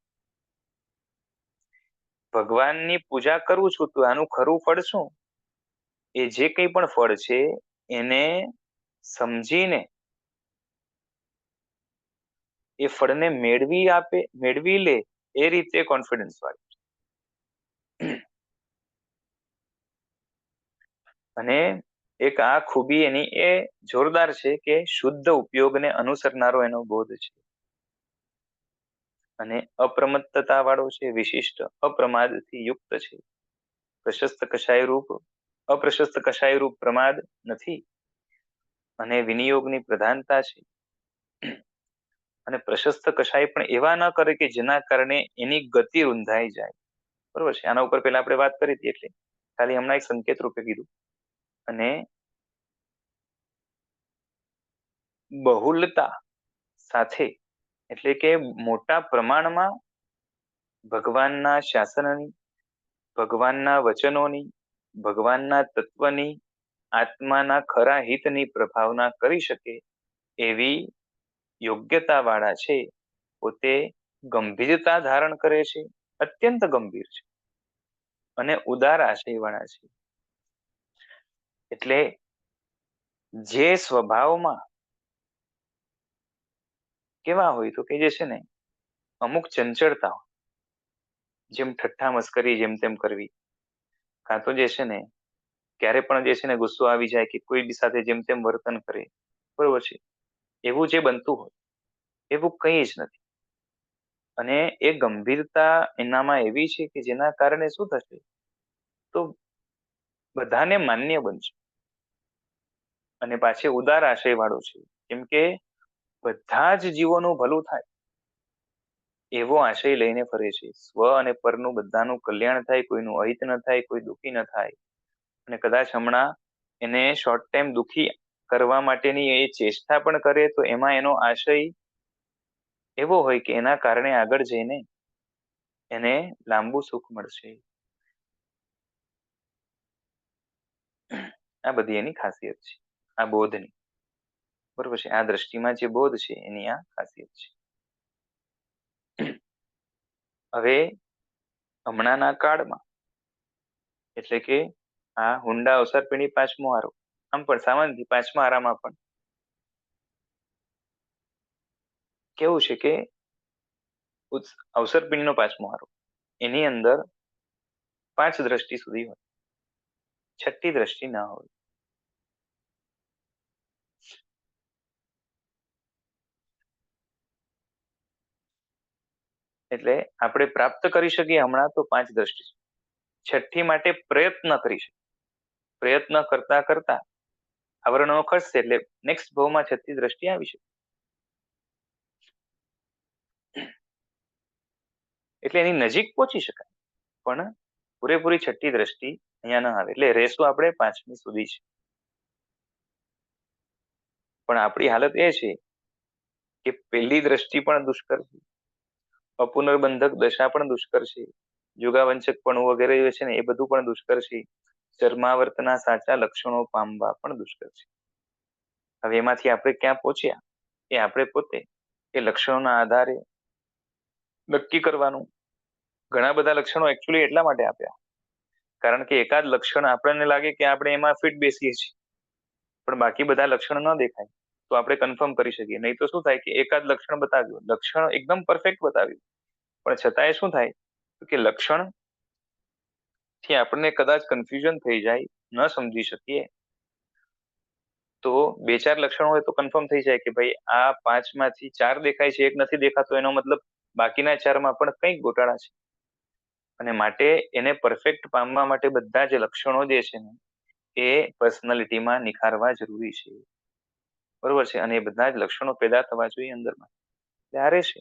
ભગવાનની પૂજા કરું છું તો આનું ખરું ફળ શું? એ જે કંઈ પણ ફળ છે એને સમજીને એ ફળને મેળવી લે એ રીતે કોન્ફિડન્સ વાળું. અને એક આ ખૂબી એની એ જોરદાર છે કે શુદ્ધ ઉપયોગને અનુસરનારો એનો બોધ છે અને અપ્રમત્તતા વાળો છે, વિશિષ્ટ અપ્રમાદથી યુક્ત છે. અપ્રશસ્ત કશાય રૂપ પ્રમાદ નથી અને વિનિયોગની પ્રધાનતા છે. અને પ્રશસ્ત કશાય પણ એવા ન કરે કે જેના કારણે એની ગતિ રૂંધાઈ જાય. બરોબર છે? આના ઉપર પેલા આપણે વાત કરી હતી એટલે ખાલી હમણાં એક સંકેત રૂપે કીધું. અને બહુલતા સાથે એટલે કે મોટા પ્રમાણમાં ભગવાનના શાસનની, ભગવાનના વચનોની, ભગવાનના તત્વની, આત્માના ખરા હિતની પ્રભાવના કરી શકે એવી યોગ્યતા વાળા છે. પોતે ગંભીરતા ધારણ કરે છે, અત્યંત ગંભીર છે અને ઉદાર આશય વાળા છે. એટલે જે સ્વભાવમાં કેવા હોય તો કે જે છે ને અમુક ચંચળતા હોય, જેમ ઠઠ્ઠા મસ્કરી જેમ તેમ કરવી, કાં તો જે છે ને ક્યારે પણ જે છે ને ગુસ્સો આવી જાય કે કોઈ બી સાથે જેમ તેમ વર્તન કરે. બરોબર છે? એવું જે બનતું હોય એવું કંઈ જ નથી. અને એ ગંભીરતા એનામાં એવી છે કે જેના કારણે શું થશે તો બધાને માન્ય બનશે. અને પાછી ઉદાર આશય વાળું છે, કેમ કે બધા જ જીવોનું ભલું થાય એવો આશય લઈને ફરે છે. સ્વ અને પરનું બધાનું કલ્યાણ થાય, કોઈનું અહિત ન થાય, કોઈ દુઃખી ન થાય. અને કદાચ હમણાં એને શોર્ટ ટાઈમ દુખી કરવા માટેની એ ચેષ્ટા પણ કરે તો એમાં એનો આશય એવો હોય કે એના કારણે આગળ જઈને એને લાંબુ સુખ મળશે. આ બધી એની ખાસિયત છે, આ બોધની. બરોબર છે. આ દ્રષ્ટિમાં જે બોધ છે એની આ ખાસિયત છે. હવે હમણાંના કાળમાં એટલે કે આ હુંડા અવસરપીણી 5મો આરો, આમ પણ સામાન્ય 5મા આરામાં પણ કેવું છે કે અવસરપીણીનો 5મો આરો, એની અંદર 5 દ્રષ્ટિ સુધી હોય, 6ઠ્ઠી દ્રષ્ટિ ના હોય. એટલે આપણે પ્રાપ્ત કરી શકીએ હમણાં તો 5 દ્રષ્ટિ, 6ઠ્ઠી માટે પ્રયત્ન કરી શકીએ. પ્રયત્ન કરતા કરતા આવરણો ખસશે એટલે નેક્સ્ટ ભાવમાં 6ઠ્ઠી દ્રષ્ટિ આવી શકે. એટલે એની નજીક પહોંચી શકાય, પણ પૂરેપૂરી 6ઠ્ઠી દ્રષ્ટિ અહીંયા ન આવે. એટલે રેસો આપણે 5મી સુધી છે. પણ આપણી હાલત એ છે કે પહેલી દ્રષ્ટિ પણ દુષ્કર છે, અપુનર્બંધક દશા પણ દુષ્કર છે, યુગાવંચકપણું વગેરે છે ને એ બધું પણ દુષ્કર છે. ચર્માવર્તના સાચા લક્ષણો પામવા પણ દુષ્કર છે. હવે એમાંથી આપણે ક્યાં પહોંચ્યા એ આપણે પોતે એ લક્ષણોના આધારે નક્કી કરવાનું. ઘણા બધા લક્ષણો એકચ્યુઅલી એટલા માટે આપ્યા કારણ કે એકાદ લક્ષણ આપણને લાગે કે આપણે એમાં ફિટ બેસીએ છીએ, પણ બાકી બધા લક્ષણ ન દેખાય તો આપણે કન્ફર્મ કરી શકીએ. નહીં તો શું થાય કે એકાદ લક્ષણ બતાવ્યું, લક્ષણ એકદમ પરફેક્ટ બતાવ્યું, પણ છતાંય શું થાય કે લક્ષણ થી આપણને કદાચ કન્ફ્યુઝન થઈ જાય, ન સમજી શકીએ, તો 2-4 લક્ષણો હોય તો કન્ફર્મ થઈ જાય કે ભાઈ આ 5માંથી 4 દેખાય છે, એક નથી દેખાતો, એનો મતલબ બાકીના 4માં પણ કંઈક ગોટાળા છે. અને માટે એને પરફેક્ટ પામવા માટે બધા જ લક્ષણો જે છે ને એ પર્સનાલિટીમાં નિખારવા જરૂરી છે. બરોબર છે. અને એ બધા જ લક્ષણો પેદા થવા જોઈએ અંદરમાં, ત્યારે છે.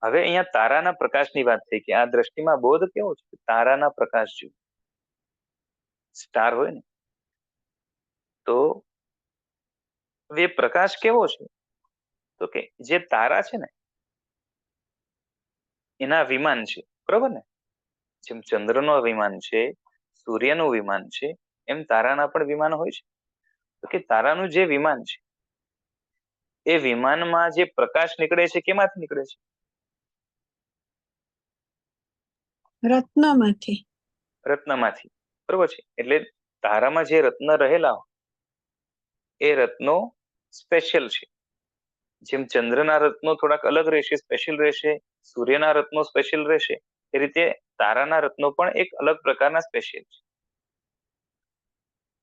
હવે અહીંયા તારાના પ્રકાશની વાત થઈ કે આ દ્રષ્ટિમાં બોધ કેવો છે? તારાના પ્રકાશ જેવું. સ્ટાર હોય ને તો એ પ્રકાશ કેવો છે? તો કે જે તારા છે ને એના વિમાન છે, બરોબર ને? જેમ ચંદ્રનો વિમાન છે, સૂર્યનું વિમાન છે, એમ તારાના પણ વિમાન હોય છે. તો કે તારાનું જે વિમાન છે એ વિમાનમાં જે પ્રકાશ નીકળે છે કેમાંથી નીકળે છે? રત્નમાંથી. રત્નમાંથી, બરોબર છે. એટલે તારામાં જે રત્ન રહેલા હોય એ રત્નો સ્પેશિયલ છે. જેમ ચંદ્રના રત્નો થોડાક અલગ રહેશે, સ્પેશિયલ રહેશે, સૂર્યના રત્નો સ્પેશિયલ રહેશે, એ રીતે તારાના રત્નો પણ એક અલગ પ્રકારના સ્પેશિયલ છે.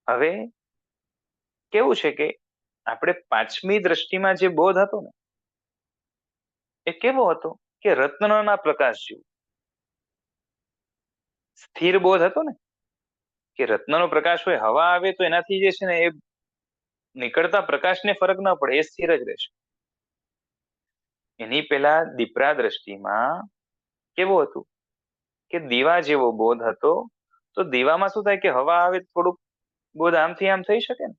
હવે કેવું છે કે આપણે 5મી દ્રષ્ટિમાં જે બોધ હતો ને એ કેવો હતો કે રત્નના પ્રકાશ જેવો સ્થિર બોધ હતો ને, કે રત્નનો પ્રકાશ હોય, હવા આવે તો એનાથી જે છે ને એ નીકળતા પ્રકાશને ફરક ન પડે, એ સ્થિર જ રહેશે. એની પહેલા દીપરા દ્રષ્ટિમાં કેવું હતું કે દીવા જેવો બોધ હતો. તો દીવામાં શું થાય કે હવા આવે થોડુંક બોધ આમથી આમ થઈ શકે ને,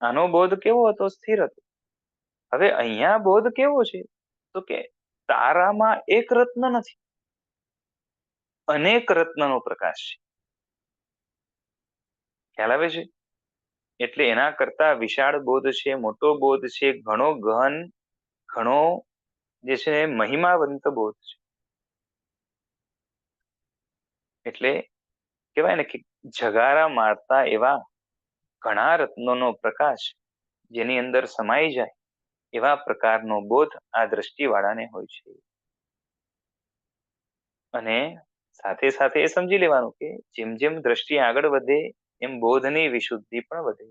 આનો બોધ કેવો હતો? સ્થિર હતો. હવે અહીંયા બોધ કેવો છે? તો કે તારામાં એક રત્ન નથી, અનેક રત્નનો પ્રકાશ છે. ખ્યાલ આવે છે? એટલે એના કરતા વિશાળ બોધ છે, મોટો બોધ છે, ઘણો ગહન, ઘણો જે છે મહિમાવંત બોધ છે. એટલે કહેવાય ને કે જગારા મારતા એવા ઘણા રત્નોનો પ્રકાશ જેની અંદર સમાઈ જાય એવા પ્રકારનો બોધ આ દ્રષ્ટિવાળાને હોય છે. અને સાથે સાથે એ સમજી લેવાનું કે જેમ જેમ દ્રષ્ટિ આગળ વધે એમ બોધની વિશુદ્ધિ પણ વધે.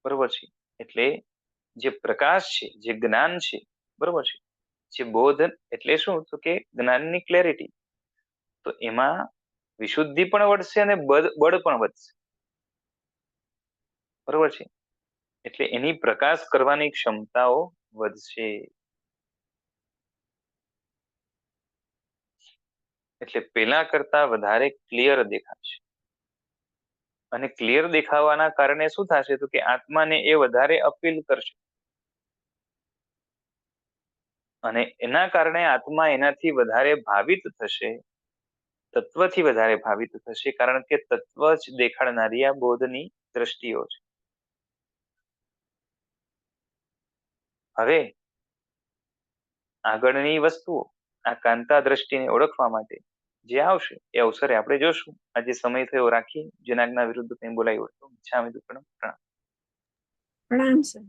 બરોબર છે. એટલે જે પ્રકાશ છે, જે જ્ઞાન છે, બરોબર છે, જે બોધ એટલે શું? તો કે જ્ઞાનની ક્લેરિટી. તો એમાં વિશુદ્ધિ પણ વધશે અને બળ પણ વધશે. બરોબર છે. એટલે એની પ્રકાશ કરવાની ક્ષમતાઓ વધશે. એટલે પેલા કરતા વધારે ક્લિયર દેખાશે. અને ક્લિયર દેખાવાના કારણે શું થશે તો કે આત્માને એ વધારે અપીલ કરશે અને એના કારણે આત્મા એનાથી વધારે ભાવિત થશે, તત્વથી વધારે ભાવિત થશે, કારણ કે તત્વ જ દેખાડનારી આ બોધની દ્રષ્ટિઓ છે. હવે આગળની વસ્તુઓ આ કાંતા દ્રષ્ટિને ઓળખવા માટે જે આવશે એ અવસરે આપણે જોશું. આજે સમય થયો રાખી. જેનાજ્ઞા વિરુદ્ધ કંઈ બોલાયું હોય તો ઈચ્છામિ દુક્કડમ પ્રણામ. પ્રણામ સર.